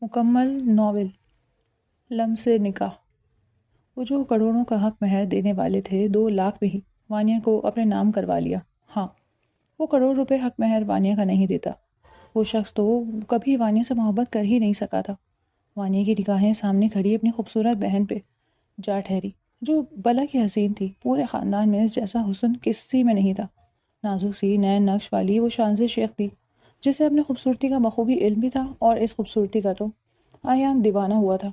مکمل ناول لمس نکاح۔ وہ جو کروڑوں کا حق مہر دینے والے تھے 2 لاکھ میں ہی وانیا کو اپنے نام کروا لیا۔ ہاں، وہ کروڑ روپے حق مہر وانیا کا نہیں دیتا۔ وہ شخص تو کبھی وانیا سے محبت کر ہی نہیں سکا تھا۔ وانیا کی نگاہیں سامنے کھڑی اپنی خوبصورت بہن پہ جا ٹھہری، جو بلا کی حسین تھی۔ پورے خاندان میں اس جیسا حسن کسی میں نہیں تھا۔ نازک سی نین نقش والی وہ شانزے شیخ تھی، جسے اپنی خوبصورتی کا بخوبی علم بھی تھا، اور اس خوبصورتی کا تو آیان دیوانہ ہوا تھا۔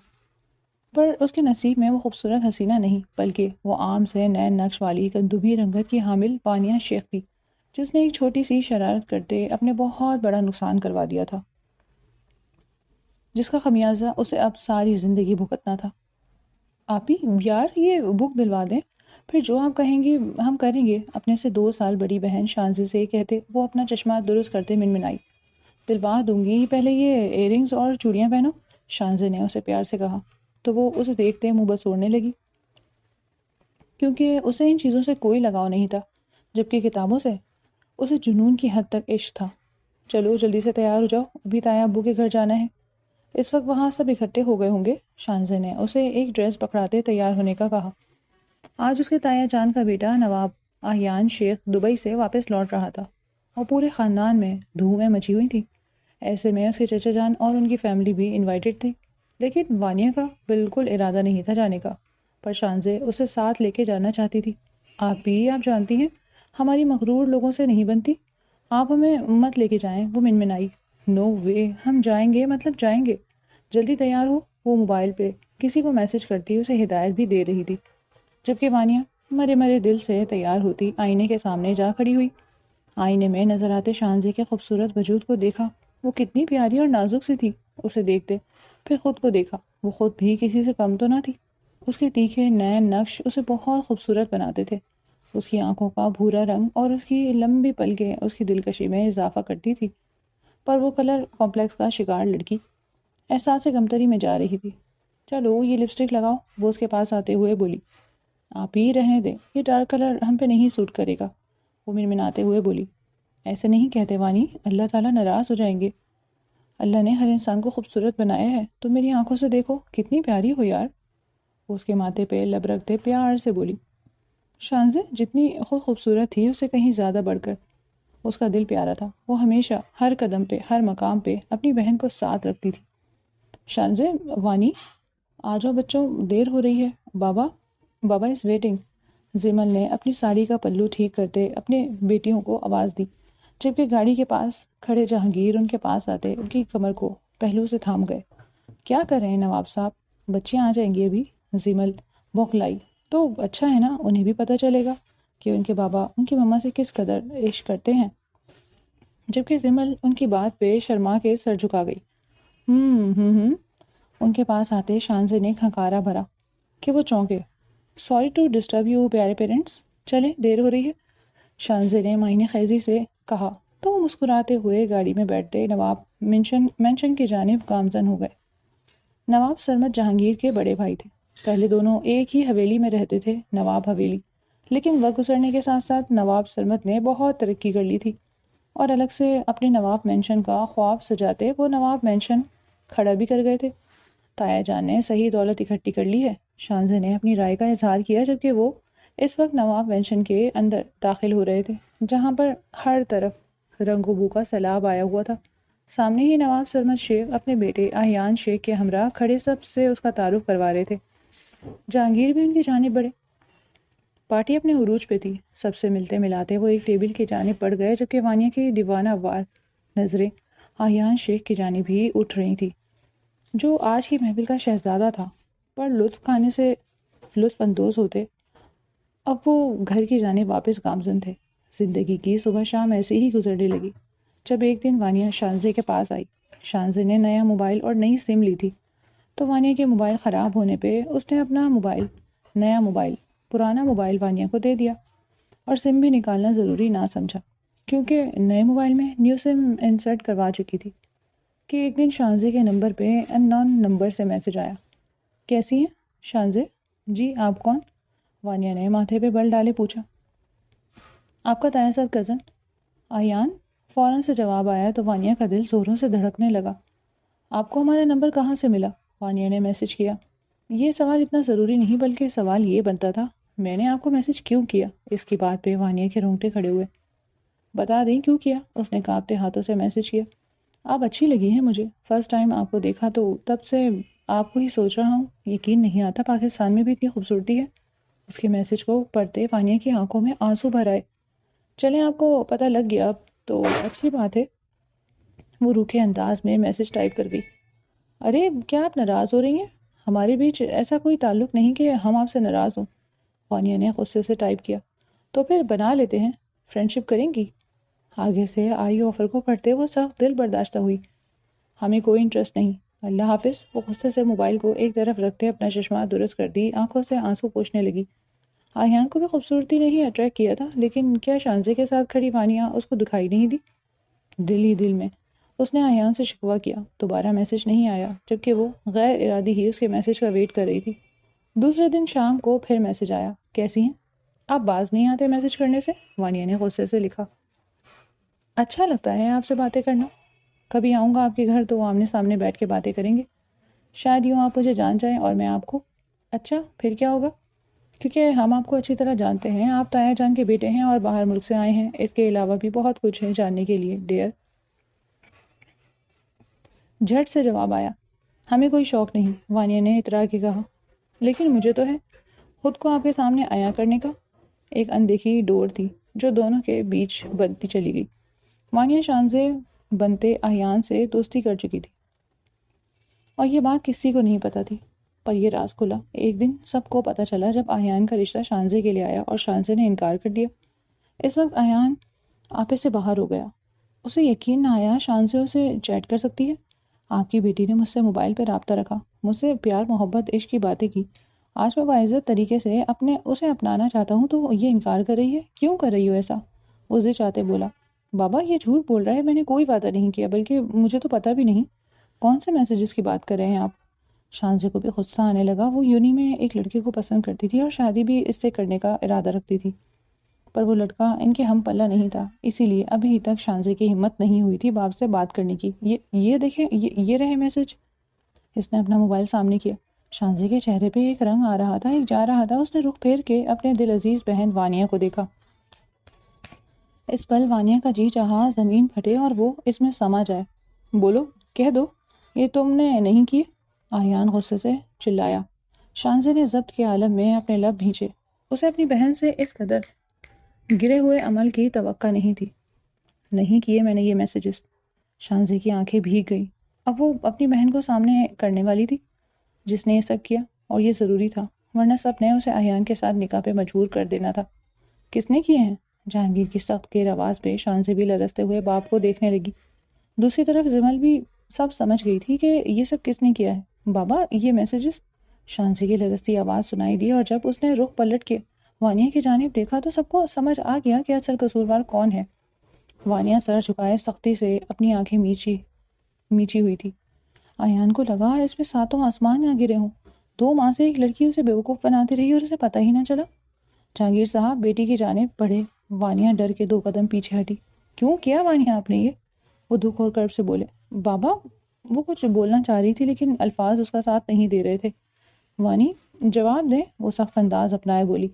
پر اس کے نصیب میں وہ خوبصورت حسینہ نہیں، بلکہ وہ عام سے نین نقش والی گندمی رنگت کی حامل وانیا شیخ تھی، جس نے ایک چھوٹی سی شرارت کرتے اپنے بہت بڑا نقصان کروا دیا تھا، جس کا خمیازہ اسے اب ساری زندگی بھگتنا تھا۔ آپ ہی یار یہ بک دلوا دیں، پھر جو آپ کہیں گی ہم کریں گے۔ اپنے سے 2 سال بڑی بہن شانزی سے کہتے وہ اپنا چشمہ درست کرتے منمنائی۔ دلوا دوں گی، پہلے یہ ایئرنگز اور چوڑیاں پہنو، شانزی نے اسے پیار سے کہا، تو وہ اسے دیکھتے منہ بسوڑنے لگی، کیونکہ اسے ان چیزوں سے کوئی لگاؤ نہیں تھا، جبکہ کتابوں سے اسے جنون کی حد تک عشق تھا۔ چلو جلدی سے تیار ہو جاؤ، ابھی تایا ابو کے گھر جانا ہے۔ اس وقت وہاں سب اکٹھے ہو گئے ہوں گے۔ شانزی نے اسے ایک ڈریس پکڑاتے تیار ہونے کا کہا۔ آج اس کے تایا جان کا بیٹا نواب آہیان شیخ دبئی سے واپس لوٹ رہا تھا، اور پورے خاندان میں دھومیں مچی ہوئی تھیں۔ ایسے میں اس کے چچا جان اور ان کی فیملی بھی انوائٹڈ تھی، لیکن وانیا کا بالکل ارادہ نہیں تھا جانے کا، پر شانزے اسے ساتھ لے کے جانا چاہتی تھی۔ آپ جانتی ہیں ہماری مغرور لوگوں سے نہیں بنتی، آپ ہمیں مت لے کے جائیں، وہ منمنائی۔ نو وے، ہم جائیں گے، مطلب جائیں گے، جلدی تیار ہو۔ وہ موبائل پہ کسی کو میسج کرتی اسے ہدایت بھی دے رہی تھی، جبکہ وانیا مرے مرے دل سے تیار ہوتی آئینے کے سامنے جا کھڑی ہوئی۔ آئینے میں نظر آتے شانزی کے خوبصورت وجود کو دیکھا، وہ کتنی پیاری اور نازک سی تھی۔ اسے دیکھتے پھر خود کو دیکھا، وہ خود بھی کسی سے کم تو نہ تھی۔ اس کے تیکھے نین نقش اسے بہت خوبصورت بناتے تھے۔ اس کی آنکھوں کا بھورا رنگ اور اس کی لمبی پلکیں اس کی دلکشی میں اضافہ کرتی تھی، پر وہ کلر کمپلیکس کا شکار لڑکی احساس کمتری میں جا رہی تھی۔ چلو یہ لپسٹک لگاؤ، وہ اس کے پاس آتے ہوئے بولی۔ آپ ہی رہنے دیں، یہ ڈارک کلر ہم پہ نہیں سوٹ کرے گا، وہ منمناتے ہوئے بولی۔ ایسے نہیں کہتے وانی، اللہ تعالیٰ ناراض ہو جائیں گے۔ اللہ نے ہر انسان کو خوبصورت بنایا ہے، تو میری آنکھوں سے دیکھو، کتنی پیاری ہو یار، وہ اس کے ماتھے پہ لب رکھتے پیار سے بولی۔ شانزے جتنی خود خوبصورت تھی، اس سے کہیں زیادہ بڑھ کر اس کا دل پیارا تھا۔ وہ ہمیشہ ہر قدم پہ ہر مقام پہ اپنی بہن کو ساتھ رکھتی تھی۔ شانزے، وانی آ جاؤ بچوں، دیر ہو رہی ہے، بابا بابا از ویٹنگ۔ زمل نے اپنی ساڑی کا پلو ٹھیک کرتے اپنے بیٹیوں کو آواز دی، جبکہ گاڑی کے پاس کھڑے جہانگیر ان کے پاس آتے ان کی کمر کو پہلو سے تھام گئے۔ کیا کر رہے ہیں نواب صاحب، بچیاں آ جائیں گی ابھی۔ زمل بوکھلائی، تو اچھا ہے نا، انہیں بھی پتہ چلے گا کہ ان کے بابا ان کی مما سے کس قدر عشق کرتے ہیں۔ جبکہ زمل ان کی بات پہ شرما کے سر جھکا گئی۔ ان کے پاس آتے شانزے نے کھنکارا بھرا کہ وہ چونکے۔ سوری ٹو ڈسٹرب یو پیارے پیرنٹس، چلیں دیر ہو رہی ہے، شانزے نے معنی خیزی سے کہا، تو وہ مسکراتے ہوئے گاڑی میں بیٹھتے نواب مینشن کی جانب گامزن ہو گئے۔ نواب سرمد جہانگیر کے بڑے بھائی تھے، پہلے دونوں ایک ہی حویلی میں رہتے تھے، نواب حویلی، لیکن وقت گزرنے کے ساتھ ساتھ نواب سرمد نے بہت ترقی کر لی تھی، اور الگ سے اپنے نواب مینشن کا خواب سجاتے وہ نواب مینشن کھڑا بھی کر گئے تھے۔ تایا جان نے صحیح دولت اکٹھی کر لی ہے، شانزے نے اپنی رائے کا اظہار کیا، جبکہ وہ اس وقت نواب مینشن کے اندر داخل ہو رہے تھے، جہاں پر ہر طرف رنگ و بو کا سیلاب آیا ہوا تھا۔ سامنے ہی نواب سرمد شیخ اپنے بیٹے آہیان شیخ کے ہمراہ کھڑے سب سے اس کا تعارف کروا رہے تھے۔ جہانگیر بھی ان کی جانب بڑھے، پارٹی اپنے عروج پہ تھی۔ سب سے ملتے ملاتے وہ ایک ٹیبل کی جانب بڑھ گئے، جبکہ وانیا کی دیوانہ وار نظریں آہیان شیخ کی جانب ہی اٹھ رہی تھی، جو آج کی محفل کا شہزادہ تھا، پر لطف کھانے سے لطف اندوز ہوتے اب وہ گھر کی جانب واپس گامزن تھے۔ زندگی کی صبح شام ایسے ہی گزرنے لگی، جب ایک دن وانیا شانزے کے پاس آئی۔ شانزے نے نیا موبائل اور نئی سم لی تھی، تو وانیا کے موبائل خراب ہونے پہ اس نے اپنا نیا موبائل پرانا موبائل وانیا کو دے دیا، اور سم بھی نکالنا ضروری نہ سمجھا، کیونکہ نئے موبائل میں نیو سم انسرٹ کروا چکی تھی، کہ ایک دن شانزے کے نمبر پہ ان نون نمبر سے میسج آیا۔ کیسی ہیں شانزے؟ جی، آپ کون؟ وانیا نے ماتھے پہ بل ڈالے پوچھا۔ آپ کا تایا سر کزن آہیان، فوراً سے جواب آیا تو وانیا کا دل زوروں سے دھڑکنے لگا۔ آپ کو ہمارا نمبر کہاں سے ملا؟ وانیہ نے میسج کیا۔ یہ سوال اتنا ضروری نہیں، بلکہ سوال یہ بنتا تھا میں نے آپ کو میسج کیوں کیا؟ اس کی بات پہ وانیہ کے رونگٹے کھڑے ہوئے۔ بتا دیں کیوں کیا؟ اس نے کانپتے ہاتھوں سے میسج کیا۔ آپ اچھی لگی ہیں مجھے، فرسٹ ٹائم آپ کو دیکھا تو تب سے آپ کو ہی سوچ رہا ہوں، یقین نہیں آتا پاکستان میں بھی اتنی خوبصورتی ہے۔ اس کے میسج کو پڑھتے وانیہ کی آنکھوں میں آنسو بھر آئے۔ چلیں آپ کو پتہ لگ گیا اب تو اچھی بات ہے۔ وہ روکھے انداز میں میسج ٹائپ کر گئی۔ ارے کیا آپ ناراض ہو رہی ہیں؟ ہمارے بیچ ایسا کوئی تعلق نہیں کہ ہم آپ سے ناراض ہوں۔ وانیہ نے غصے سے ٹائپ کیا۔ تو پھر بنا لیتے ہیں، فرینڈشپ کریں گی؟ آگے سے آئی آفر کو پڑھتے وہ سخت دل برداشتہ ہوئی۔ ہمیں کوئی انٹرسٹ نہیں، اللہ حافظ۔ وہ غصے سے موبائل کو ایک طرف رکھتے اپنا چشمہ درست کر دی، آنکھوں سے آنسو پوچھنے لگی۔ آہیان کو بھی خوبصورتی نے ہی اٹریکٹ کیا تھا، لیکن کیا شانزے کے ساتھ کھڑی وانیہ اس کو دکھائی نہیں دی؟ دل ہی دل میں اس نے آہیان سے شکوہ کیا۔ دوبارہ میسج نہیں آیا، جبکہ وہ غیر ارادی ہی اس کے میسج کا ویٹ کر رہی تھی۔ دوسرے دن شام کو پھر میسج آیا۔ کیسی ہیں؟ آپ باز نہیں آتے میسج کرنے سے؟ وانیہ نے غصے سے لکھا۔ اچھا لگتا ہے آپ سے باتیں کرنا، کبھی آؤں گا آپ کے گھر تو آمنے سامنے بیٹھ کے باتیں کریں گے، شاید یوں آپ مجھے جان جائیں اور میں آپ کو۔ اچھا پھر کیا ہوگا؟ کیونکہ ہم آپ کو اچھی طرح جانتے ہیں، آپ تایا جان کے بیٹے ہیں اور باہر ملک سے آئے ہیں، اس کے علاوہ بھی بہت کچھ ہے جاننے کے لیے ڈیئر۔ جھٹ سے جواب آیا۔ ہمیں کوئی شوق نہیں، وانیہ نے اترا کے کہا۔ لیکن مجھے تو ہے، خود کو آپ کے سامنے عیاں کرنے کا۔ ایک اندیکھی ڈور تھی جو دونوں کے بیچ بنتی چلی گئی۔ وانیہ شانزے بنتے احیان سے دوستی کر چکی تھی اور یہ بات کسی کو نہیں پتا تھی، پر یہ راز کھلا ایک دن سب کو پتا چلا جب احیان کا رشتہ شانزے کے لیے آیا اور شانزے نے انکار کر دیا۔ اس وقت احیان آپے سے باہر ہو گیا۔ اسے یقین نہ آیا شانزے اسے چیٹ کر سکتی ہے۔ آپ کی بیٹی نے مجھ سے موبائل پہ رابطہ رکھا، مجھ سے پیار محبت عشق کی باتیں کی، آج میں باعزت طریقے سے اسے اپنانا چاہتا ہوں تو یہ انکار کر رہی ہے، کیوں کر رہی ہو ایسا؟ اسے چاہتے بولا۔ بابا یہ جھوٹ بول رہا ہے، میں نے کوئی وعدہ نہیں کیا، بلکہ مجھے تو پتہ بھی نہیں کون سے میسیجز کی بات کر رہے ہیں آپ۔ شانزے کو بھی غصہ آنے لگا۔ وہ یونی میں ایک لڑکے کو پسند کرتی تھی اور شادی بھی اس سے کرنے کا ارادہ رکھتی تھی، پر وہ لڑکا ان کے ہم پلہ نہیں تھا، اسی لیے ابھی تک شانزے کی ہمت نہیں ہوئی تھی باپ سے بات کرنے کی۔ یہ دیکھیں، یہ رہے میسج۔ اس نے اپنا موبائل سامنے کیا۔ شانزے کے چہرے پہ ایک رنگ آ رہا تھا، ایک جا رہا تھا۔ اس نے رخ پھیر کے اپنے دل عزیز بہن وانیہ کو دیکھا۔ اس پل وانیہ کا جی چاہا زمین پھٹے اور وہ اس میں سما جائے۔ بولو، کہہ دو، یہ تم نے نہیں کیے؟ آہیان غصے سے چلایا۔ شانزے نے ضبط کے عالم میں اپنے لب بھینچے۔ اسے اپنی بہن سے اس قدر گرے ہوئے عمل کی توقع نہیں تھی۔ نہیں کیے میں نے یہ میسیجز۔ شانزے کی آنکھیں بھیگ گئیں۔ اب وہ اپنی بہن کو سامنے کرنے والی تھی جس نے یہ سب کیا، اور یہ ضروری تھا، ورنہ سب نے اسے احیان کے ساتھ نکاح پہ مجبور کر دینا تھا۔ کس نے کیے ہیں؟ جہانگیر کی سخت گیر آواز پہ شانزے بھی لرزتے ہوئے باپ کو دیکھنے لگی۔ دوسری طرف زمل بھی سب سمجھ گئی تھی کہ یہ سب کس نے کیا ہے۔ بابا یہ میسیجز؟ شانزے کی لرزتی آواز سنائی دی، اور جب اس نے رخ پلٹ کے وانیہ کی جانب دیکھا تو سب کو سمجھ آ گیا کہ اصل قصوروار کون ہے۔ وانیہ سر جھکائے سختی سے اپنی آنکھیں میچی ہوئی تھی۔ آیان کو لگا اس پہ ساتوں آسمان آ گرے ہوں۔ 2 ماہ سے ایک لڑکی اسے بیوقوف بناتی رہی اور اسے پتہ ہی نہ چلا۔ جہانگیر صاحب بیٹی کی جانب بڑھے۔ وانیہ ڈر کے 2 قدم پیچھے ہٹی۔ کیوں کیا وانیہ آپ نے یہ؟ وہ دکھ اور کرب سے بولے۔ بابا وہ کچھ بولنا چاہ رہی تھی لیکن الفاظ اس کا ساتھ نہیں دے رہے تھے۔ وانی جواب دے، وہ سخت انداز اپنائے بولی۔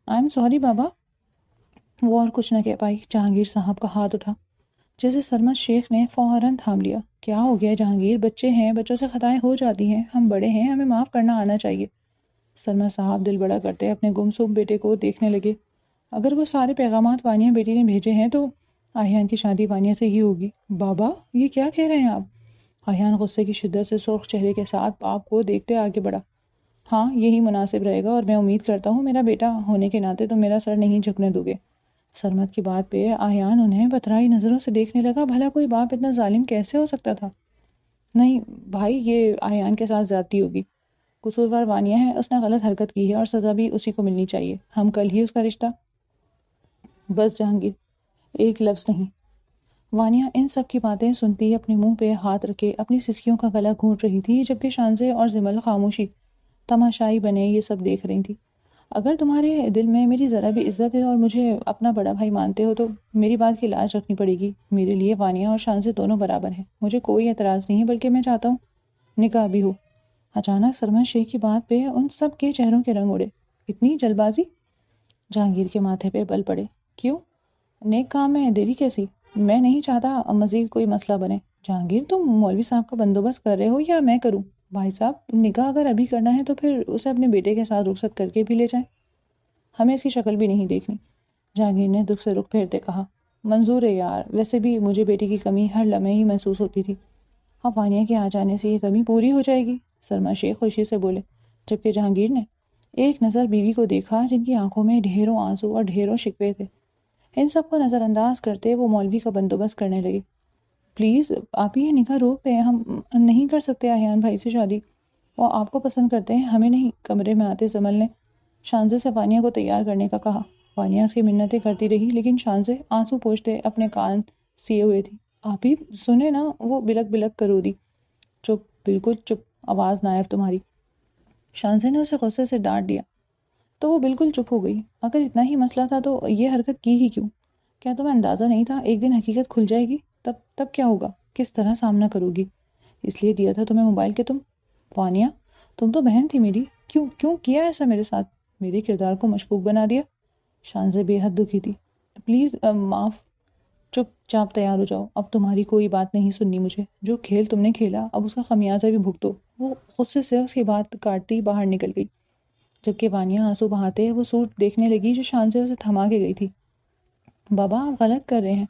آئی ایم سوری بابا۔ وہ اور کچھ نہ کہہ پائی۔ جہانگیر صاحب کا ہاتھ اٹھا جیسے سرمد شیخ نے فوراً تھام لیا۔ کیا ہو گیا جہانگیر؟ بچے ہیں، بچوں سے خطائیں ہو جاتی ہیں، ہم بڑے ہیں، ہمیں معاف کرنا آنا چاہیے۔ سرمد صاحب دل بڑا کرتے اپنے گمسم بیٹے کو دیکھنے لگے۔ اگر وہ سارے پیغامات وانیہ بیٹی نے بھیجے ہیں تو آہیان کی شادی وانیہ سے ہی ہوگی۔ بابا یہ کیا کہہ رہے ہیں آپ؟ آہیان غصے کی شدت سے سرخ چہرے کے ساتھ باپ کو دیکھتے آگے بڑھا۔ ہاں یہی مناسب رہے گا، اور میں امید کرتا ہوں میرا بیٹا ہونے کے ناطے تم میرا سر نہیں جھکنے دو گے۔ سرمد کی بات پہ آہیان انہیں بترائی نظروں سے دیکھنے لگا۔ بھلا کوئی باپ اتنا ظالم کیسے ہو سکتا تھا؟ نہیں بھائی، یہ آہیان کے ساتھ زیادتی ہوگی۔ قصوروار وانیہ ہے، اس نے غلط حرکت کی ہے اور سزا بھی اسی کو ملنی چاہیے۔ ہم کل ہی اس کا رشتہ۔ بس جہانگیر، ایک لفظ نہیں۔ وانیہ ان سب کی باتیں سنتی اپنے منہ پہ ہاتھ رکھے اپنی سسکیوں کا گلا گھونٹ رہی تھی، جبکہ شانزے اور زمل خاموشی تماشائی بنے یہ سب دیکھ رہی تھی۔ اگر تمہارے دل میں میری ذرا بھی عزت ہے اور مجھے اپنا بڑا بھائی مانتے ہو تو میری بات کی لاج رکھنی پڑے گی۔ میرے لیے وانیہ اور شانزے دونوں برابر ہیں، مجھے کوئی اعتراض نہیں ہے، بلکہ میں چاہتا ہوں نکاح بھی ہو۔ اچانک سرمن شیخ کی بات پہ ان سب کے چہروں کے رنگ اڑے۔ اتنی جلد بازی؟ جہانگیر کے ماتھے پہ بل پڑے۔ کیوں؟ نیک کام میں دیری کیسی؟ میں نہیں چاہتا مزید کوئی مسئلہ بنے۔ جہانگیر، تم مولوی صاحب کا بندوبست کر رہے ہو یا میں کروں؟ بھائی صاحب، نکاح اگر ابھی کرنا ہے تو پھر اسے اپنے بیٹے کے ساتھ رخصت کر کے بھی لے جائیں، ہمیں اس کی شکل بھی نہیں دیکھنی۔ جہانگیر نے دکھ سے رخ پھیرتے کہا، منظور ہے یار، ویسے بھی مجھے بیٹی کی کمی ہر لمحے ہی محسوس ہوتی تھی، اب وانیہ کے آ جانے سے یہ کمی پوری ہو جائے گی۔ سرما شیخ خوشی سے بولے، جبکہ جہانگیر نے ایک نظر بیوی کو دیکھا جن کی آنکھوں میں ڈھیروں آنسو اور ڈھیروں شکوے تھے۔ ان سب کو نظر انداز کرتے وہ مولوی کا بندوبست کرنے لگے۔ پلیز آپ یہ نکاح روک دیں، ہم نہیں کر سکتے آہیان بھائی سے شادی، وہ آپ کو پسند کرتے ہیں، ہمیں نہیں۔ کمرے میں آتے زمل نے شانزے سے وانیہ کو تیار کرنے کا کہا۔ وانیہ اس کی منتیں کرتی رہی، لیکن شانزے آنسو پوچھتے اپنے کان سیے ہوئے تھی۔ آپ ہی سنے نا، وہ بلک بلک کرو دی۔ چپ، بالکل چپ، آواز نہ آئے تمہاری۔ شانزے نے اسے غصے سے ڈانٹ دیا تو وہ بالکل چپ ہو گئی۔ اگر اتنا ہی مسئلہ تھا تو یہ حرکت کی ہی کیوں؟ کیا تمہیں اندازہ نہیں تھا ایک دن حقیقت کھل جائے گی؟ تب کیا ہوگا؟ کس طرح سامنا کرو گی؟ اس لیے دیا تھا تمہیں موبائل کہ تم… وانیہ، تم تو بہن تھی میری، کیوں کیا ایسا میرے ساتھ؟ میرے کردار کو مشکوک بنا دیا۔ شانزے بے حد دکھی تھی۔ پلیز معاف۔ چپ چاپ تیار ہو جاؤ، اب تمہاری کوئی بات نہیں سننی مجھے۔ جو کھیل تم نے کھیلا اب اس کا خمیازہ بھی بھگتو۔ وہ غصے سے اس کی بات کاٹتی باہر نکل گئی، جبکہ وانیہ آنسو بہاتے وہ سوٹ دیکھنے لگی جو شانزے اسے تھما کے گئی تھی۔ بابا، آپ غلط کر رہے ہیں،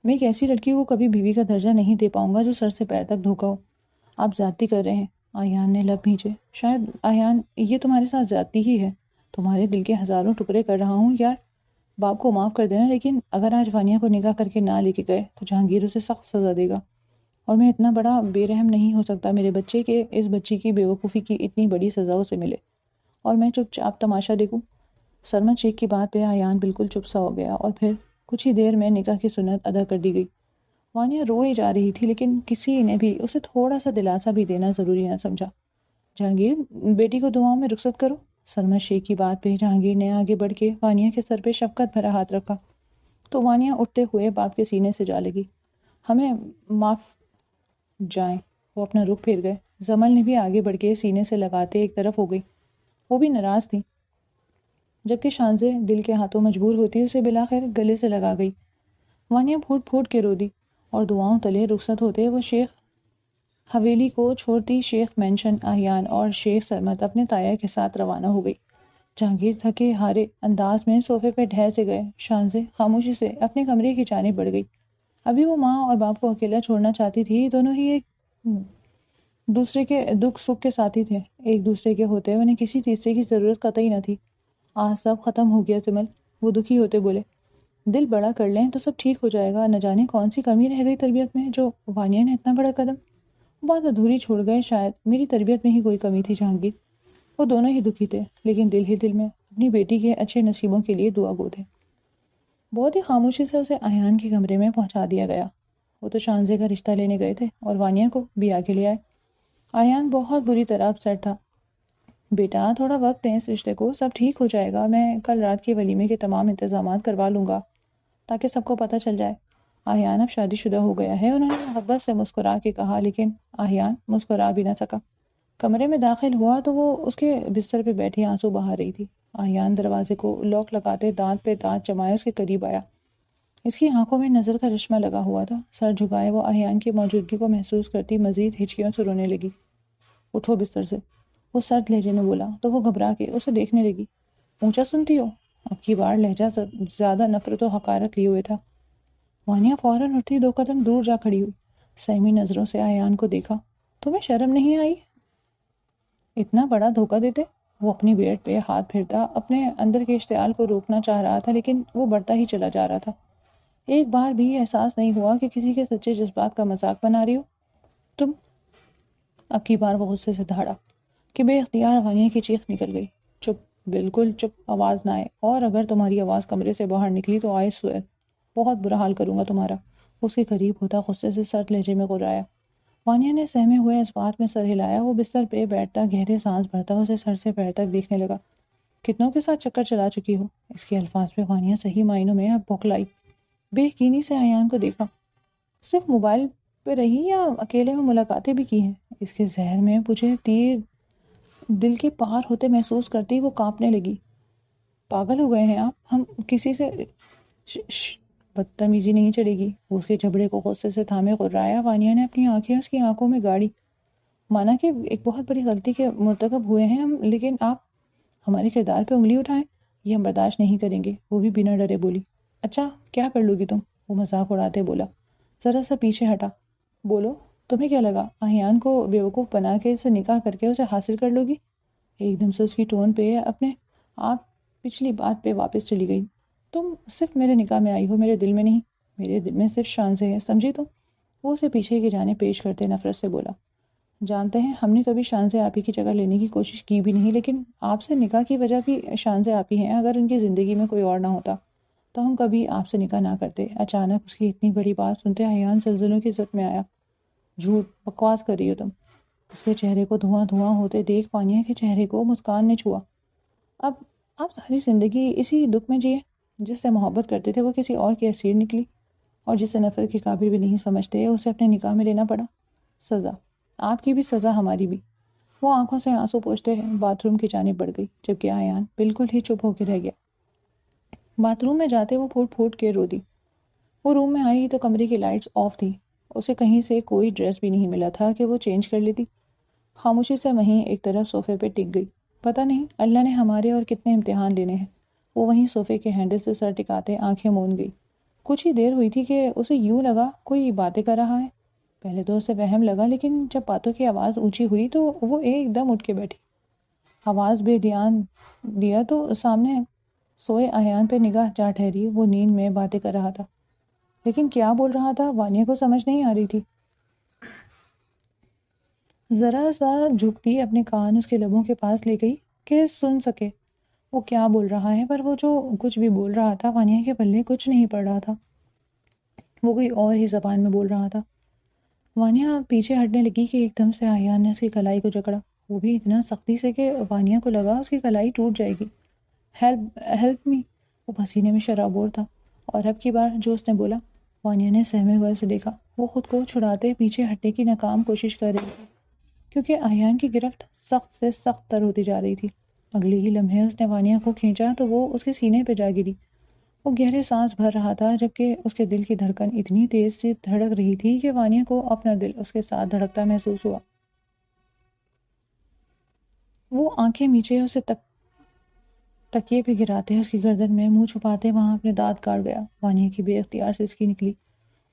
میں ایک ایسی لڑکی کو کبھی بیوی کا درجہ نہیں دے پاؤں گا جو سر سے پیر تک دھوکا ہو۔ آپ زیادتی کر رہے ہیں۔ آیان نے لب بھینچے۔ شاید آیان، یہ تمہارے ساتھ زیادتی ہی ہے، تمہارے دل کے ہزاروں ٹکڑے کر رہا ہوں یار، باپ کو معاف کر دینا، لیکن اگر آج وانیہ کو نکاح کر کے نہ لے کے گئے تو جہانگیر اسے سخت سزا دے گا، اور میں اتنا بڑا بے رحم نہیں ہو سکتا میرے بچے کے اس بچی کی بے وقوفی کی اتنی بڑی سزا اسے ملے اور میں چپ چاپ تماشا دیکھوں۔ سرمن شیخ کی بات پہ آیان بالکل چپ سا ہو گیا اور پھر کچھ ہی دیر میں نکاح کی سنت ادا کر دی گئی۔ وانیہ روئی جا رہی تھی، لیکن کسی نے بھی اسے تھوڑا سا دلاسا بھی دینا ضروری نہ سمجھا۔ جہانگیر، بیٹی کو دعاؤں میں رخصت کرو۔ سرمن شیخ کی بات پہ جہانگیر نے آگے بڑھ کے وانیہ کے سر پہ شفقت بھرا ہاتھ رکھا تو وانیہ اٹھتے ہوئے باپ کے سینے سے جا لگی۔ ہمیں معاف جائیں۔ وہ اپنا رخ پھیر گئے۔ زمل نے بھی آگے بڑھ کے سینے سے لگاتے ایک طرف ہو گئی، وہ بھی ناراض تھی، جبکہ شانزے دل کے ہاتھوں مجبور ہوتی اسے بلاخر گلے سے لگا گئی۔ وانیہ پھوٹ پھوٹ کے رو دی اور دعاؤں تلے رخصت ہوتے وہ شیخ حویلی کو چھوڑتی شیخ مینشن آہیان اور شیخ سرمت اپنے تایا کے ساتھ روانہ ہو گئی۔ جہانگیر تھکے ہارے انداز میں صوفے پہ ڈھیر سے گئے۔ شانزے خاموشی سے اپنے کمرے کی جانب بڑھ گئی۔ ابھی وہ ماں اور باپ کو اکیلا چھوڑنا چاہتی تھی، دونوں ہی ایک دوسرے کے دکھ سکھ کے ساتھی تھے، ایک دوسرے کے ہوتے انہیں کسی تیسرے کی ضرورت قطعی نہ تھی۔ آج سب ختم ہو گیا سمل، وہ دکھی ہوتے بولے۔ دل بڑا کر لیں تو سب ٹھیک ہو جائے گا، نہ جانے کون سی کمی رہ گئی تربیت میں جو وانیہ نے اتنا بڑا قدم بات ادھوری چھوڑ گئے۔ شاید میری تربیت میں ہی کوئی کمی تھی جہانگیر۔ وہ دونوں ہی دکھی تھے، لیکن دل ہی دل میں اپنی بیٹی کے اچھے نصیبوں کے لیے دعا گو تھے۔ بہت ہی خاموشی سے اسے آیان کے کمرے میں پہنچا دیا گیا۔ وہ تو شانزے کا رشتہ لینے گئے تھے اور وانیہ کو بھی آگے لے آئے۔ آیان بہت بری طرح اپسیٹ تھا۔ بیٹا، تھوڑا وقت دیں اس رشتے کو، سب ٹھیک ہو جائے گا، میں کل رات کے ولیمے کے تمام انتظامات کروا لوں گا تاکہ سب کو پتہ چل جائے۔ آہیان اب شادی شدہ ہو گیا ہے، انہوں نے محبت سے مسکرا کے کہا، لیکن آہیان مسکرا بھی نہ سکا۔ کمرے میں داخل ہوا تو وہ اس کے بستر پہ بیٹھی آنسو بہا رہی تھی۔ آہیان دروازے کو لاک لگاتے دانت پہ دانت جمائے اس کے قریب آیا۔ اس کی آنکھوں میں نظر کا چشمہ لگا ہوا تھا۔ سر جھکائے وہ آہیان کی موجودگی کو محسوس کرتی مزید ہچکیوں سے رونے لگی۔ اٹھو بستر سے، وہ سرد لہجے میں بولا تو وہ گھبرا کے اسے دیکھنے لگی۔ اونچا سنتی ہو؟ اب کی بار لہجہ زیادہ نفرت و حقارت لیے ہوئے تھا۔ وانیہ فوراً اٹھی 2 قدم دور جا کھڑی ہوئی، سہمی نظروں سے آیان کو دیکھا۔ تمہیں شرم نہیں آئی؟ اتنا بڑا دھوکہ دیتے؟ وہ اپنی بیٹ پہ ہاتھ پھرتا اپنے اندر کے اشتعال کو روکنا چاہ رہا تھا، لیکن وہ بڑھتا ہی چلا جا رہا تھا۔ ایک بار بھی احساس نہیں ہوا کہ کسی کے سچے جذبات کا مذاق بنا رہی ہو تم؟ اب کی بار وہ غصے سے دھاڑا کہ بے اختیار وانیہ کی چیخ نکل گئی۔ چپ، بالکل چپ، آواز نہ آئے، اور اگر تمہاری آواز کمرے سے باہر نکلی تو آئے سوئر، بہت برا حال کروں گا تمہارا۔ اس کے قریب ہوتا غصے سے سرد لہجے میں غرایا۔ وانیہ نے سہمے ہوئے اس بات میں سر ہلایا۔ وہ بستر پہ بیٹھتا گہرے سانس بھرتا اسے سر سے پیر تک دیکھنے لگا۔ کتنوں کے ساتھ چکر چلا چکی ہو؟ اس کے الفاظ پہ وانیہ صحیح معنوں میں اب بوکھلائی، بے یقینی سے ایان کو دیکھا۔ صرف موبائل پہ رہی یا اکیلے میں ملاقاتیں بھی کی ہیں؟ اس کے ذہن میں مجھے تیر دل کے پار ہوتے محسوس کرتی وہ کانپنے لگی۔ پاگل ہو گئے ہیں آپ؟ ہم کسی سے بدتمیزی نہیں چلے گی۔ اس کے جبڑے کو غصے سے تھامے قررایا وانیہ نے اپنی آنکھیں اس کی آنکھوں میں گاڑی۔ مانا کہ ایک بہت بڑی غلطی کے مرتکب ہوئے ہیں ہم، لیکن آپ ہمارے کردار پہ انگلی اٹھائیں، یہ ہم برداشت نہیں کریں گے۔ وہ بھی بنا ڈرے بولی۔ اچھا کیا کر لو گی تم؟ وہ مذاق اڑاتے بولا۔ ذرا سا پیچھے ہٹا۔ بولو تمہیں کیا لگا احیان کو بیوقوف بنا کے اسے نکاح کر کے اسے حاصل کر لو گی؟ ایک دم سے اس کی ٹون پہ اپنے آپ پچھلی بات پہ واپس چلی گئی۔ تم صرف میرے نکاح میں آئی ہو، میرے دل میں نہیں۔ میرے دل میں صرف شانزے ہے، سمجھی تم؟ وہ اسے پیچھے کی جانب پیش کرتے نفرت سے بولا۔ جانتے ہیں ہم نے کبھی شانزے آپی کی جگہ لینے کی کوشش کی بھی نہیں، لیکن آپ سے نکاح کی وجہ بھی شانزے آپی ہیں۔ اگر ان کی زندگی میں کوئی اور نہ ہوتا تو ہم کبھی آپ سے نکاح نہ کرتے۔ اچانک اس کی اتنی بڑی بات سنتے ایان زلزلوں کی زد میں آیا۔ جھوٹ بکواس کر رہی ہو تم۔ اس کے چہرے کو دھواں دھواں ہوتے دیکھ وانیہ کے چہرے کو مسکان نے چھوا۔ اب آپ ساری زندگی اسی دکھ میں جیے؟ جس سے محبت کرتے تھے وہ کسی اور کی اسیر نکلی، اور جس سے نفرت کے قابل بھی نہیں سمجھتے اسے اپنے نکاح میں لینا پڑا۔ سزا آپ کی بھی، سزا ہماری بھی۔ وہ آنکھوں سے آنسو پوچھتے باتھ روم کی جانب بڑھ گئی، جبکہ ایان بالکل ہی چپ ہو کے رہ گیا۔ باتھ روم میں جاتے وہ پھوٹ پھوٹ کے رو دی۔ وہ روم میں آئی تو کمرے کی لائٹس آف تھی۔ اسے کہیں سے کوئی ڈریس بھی نہیں ملا تھا کہ وہ چینج کر لیتی۔ خاموشی سے وہیں ایک طرف صوفے پہ ٹک گئی۔ پتہ نہیں اللہ نے ہمارے اور کتنے امتحان لینے ہیں۔ وہ وہیں صوفے کے ہینڈل سے سر ٹکاتے آنکھیں مون گئی۔ کچھ ہی دیر ہوئی تھی کہ اسے یوں لگا کوئی باتیں کر رہا ہے۔ پہلے تو اسے وہم لگا، لیکن جب باتوں کی آواز اونچی ہوئی تو وہ ایک دم اٹھ کے بیٹھی۔ آواز بے دھیان دیا تو سامنے سوئے ایان پہ نگاہ جا ٹھہری۔ وہ نیند میں باتیں کر رہا تھا، لیکن کیا بول رہا تھا وانیہ کو سمجھ نہیں آ رہی تھی۔ ذرا سا جھکتی اپنے کان اس کے لبوں کے پاس لے گئی کہ سن سکے وہ کیا بول رہا ہے، پر وہ جو کچھ بھی بول رہا تھا وانیہ کے پلے کچھ نہیں پڑ رہا تھا۔ وہ کوئی اور ہی زبان میں بول رہا تھا۔ وانیہ پیچھے ہٹنے لگی کہ ایک دم سے ایان نے اس کی کلائی کو جکڑا، وہ بھی اتنا سختی سے کہ وانیہ کو لگا اس کی کلائی ٹوٹ جائے گی۔ Help me. وہ پسینے میں شرابور تھا، اور اب کی بار جو اس نے بولا وانیہ نے سہمے ہوئے سے دیکھا۔ وہ خود کو چھڑاتے پیچھے ہٹنے کی ناکام کوشش کر رہی تھی، کیونکہ ایان کی گرفت سخت سے سخت تر ہوتی جا رہی تھی۔ اگلے ہی لمحے اس نے وانیہ کو کھینچا تو وہ اس کے سینے پہ جا گری۔ وہ گہرے سانس بھر رہا تھا، جبکہ اس کے دل کی دھڑکن اتنی تیز سے دھڑک رہی تھی کہ وانیہ کو اپنا دل اس کے ساتھ دھڑکتا محسوس ہوا۔ وہ آنکھیں میچے اسے تکیے پہ گراتے اس کی گردن میں منہ چھپاتے وہاں اپنے دانت کاٹ گیا۔ وانیہ کی بے اختیار سے اس کی نکلی۔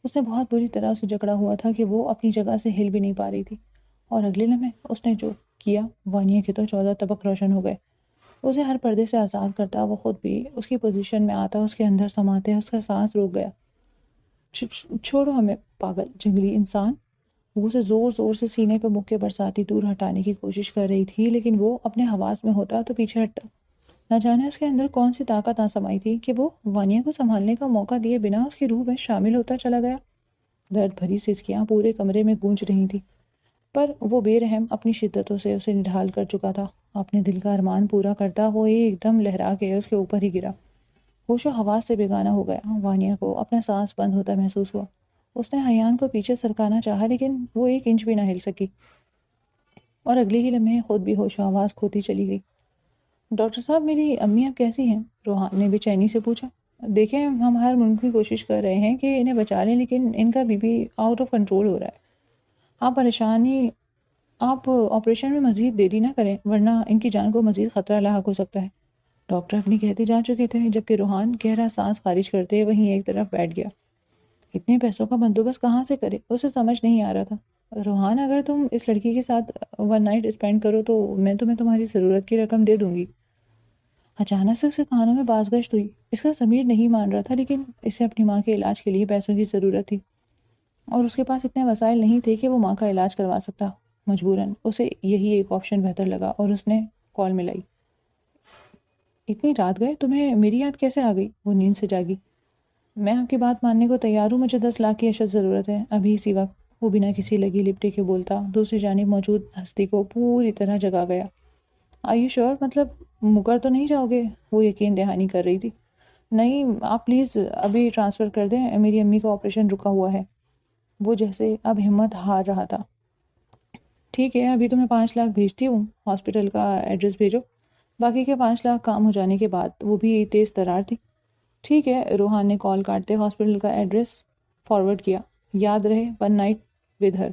اس نے بہت بری طرح اسے جکڑا ہوا تھا کہ وہ اپنی جگہ سے ہل بھی نہیں پا رہی تھی، اور اگلے لمحے اس نے جو کیا وانیہ کے تو 14 طبق روشن ہو گئے۔ اسے ہر پردے سے آزاد کرتا، وہ خود بھی اس کی پوزیشن میں آتا، اس کے اندر سماتے اس کا سانس روک گیا۔ چھوڑو ہمیں پاگل جنگلی انسان۔ وہ اسے زور زور سے سینے پہ مکے برساتی دور ہٹانے کی کوشش کر رہی تھی، لیکن وہ اپنے حواس میں ہوتا تو پیچھے ہٹتا۔ نہ جانے اس کے اندر کون سی طاقت آ سمائی تھی کہ وہ وانیہ کو سنبھالنے کا موقع دیے بنا اس کی روح میں شامل ہوتا چلا گیا۔ درد بھری سسکیاں پورے کمرے میں گونج رہی تھی، پر وہ بے رحم اپنی شدتوں سے اسے نڈھال کر چکا تھا۔ اپنے دل کا ارمان پورا کرتا وہ ایک دم لہرا کے اس کے اوپر ہی گرا، ہوش و حواس سے بیگانہ ہو گیا۔ وانیہ کو اپنا سانس بند ہوتا محسوس ہوا۔ اس نے ایان کو پیچھے سرکانا چاہا، لیکن وہ ایک انچ بھی نہ ہل سکی، اور اگلے ہی لمحے خود بھی ہوش و حواس کھوتی چلی گئی۔ ڈاکٹر صاحب میری امی اب کیسی ہیں؟ روحان نے بے چینی سے پوچھا۔ دیکھیں ہم ہر ممکن کوشش کر رہے ہیں کہ انہیں بچا لیں، لیکن ان کا B P out of control ہو رہا ہے۔ آپ آپریشن میں مزید دیری نہ کریں، ورنہ ان کی جان کو مزید خطرہ لاحق ہو سکتا ہے۔ ڈاکٹر اپنی کہتے جا چکے تھے، جبکہ روحان گہرا سانس خارج کرتے وہیں ایک طرف بیٹھ گیا۔ اتنے پیسوں کا بندوبست کہاں سے کرے؟ اسے سمجھ نہیں آ رہا تھا۔ روحان اگر تم اس لڑکی کے ساتھ 1 نائٹ اسپینڈ کرو تو میں تمہیں تمہاری ضرورت کی رقم دے دوں گی۔ اچانک سے اس کے کانوں میں باز گشت ہوئی۔ اس کا ضمیر نہیں مان رہا تھا، لیکن اسے اپنی ماں کے علاج کے لیے پیسوں کی ضرورت تھی، اور اس کے پاس اتنے وسائل نہیں تھے کہ وہ ماں کا علاج کروا سکتا۔ مجبوراً اسے یہی ایک آپشن بہتر لگا، اور اس نے کال ملائی۔ اتنی رات گئے، تمہیں میری یاد کیسے آ گئی؟ وہ نیند سے جاگی۔ میں آپ کی بات ماننے کو تیار ہوں، مجھے 10 لاکھ کی اشد ضرورت ہے، ابھی اسی وقت۔ وہ بنا کسی لگی لپٹے کے بولتا دوسری جانب موجود ہستی کو پوری طرح جگا گیا۔ Are you sure? مطلب مکر تو نہیں جاؤ گے؟ وہ یقین دہانی کر رہی تھی۔ نہیں آپ پلیز ابھی ٹرانسفر کر دیں، میری امی کا آپریشن رکا ہوا ہے۔ وہ جیسے اب ہمت ہار رہا تھا۔ ٹھیک ہے ابھی تو میں 5 لاکھ بھیجتی ہوں، ہاسپٹل کا ایڈریس بھیجو، باقی کے 5 لاکھ کام ہو جانے کے بعد۔ وہ بھی تیز ترار تھی۔ ٹھیک ہے، روحان نے کال کاٹتے ہاسپٹل کا ایڈریس فارورڈ کیا۔ یاد رہے 1 نائٹ ود ہر۔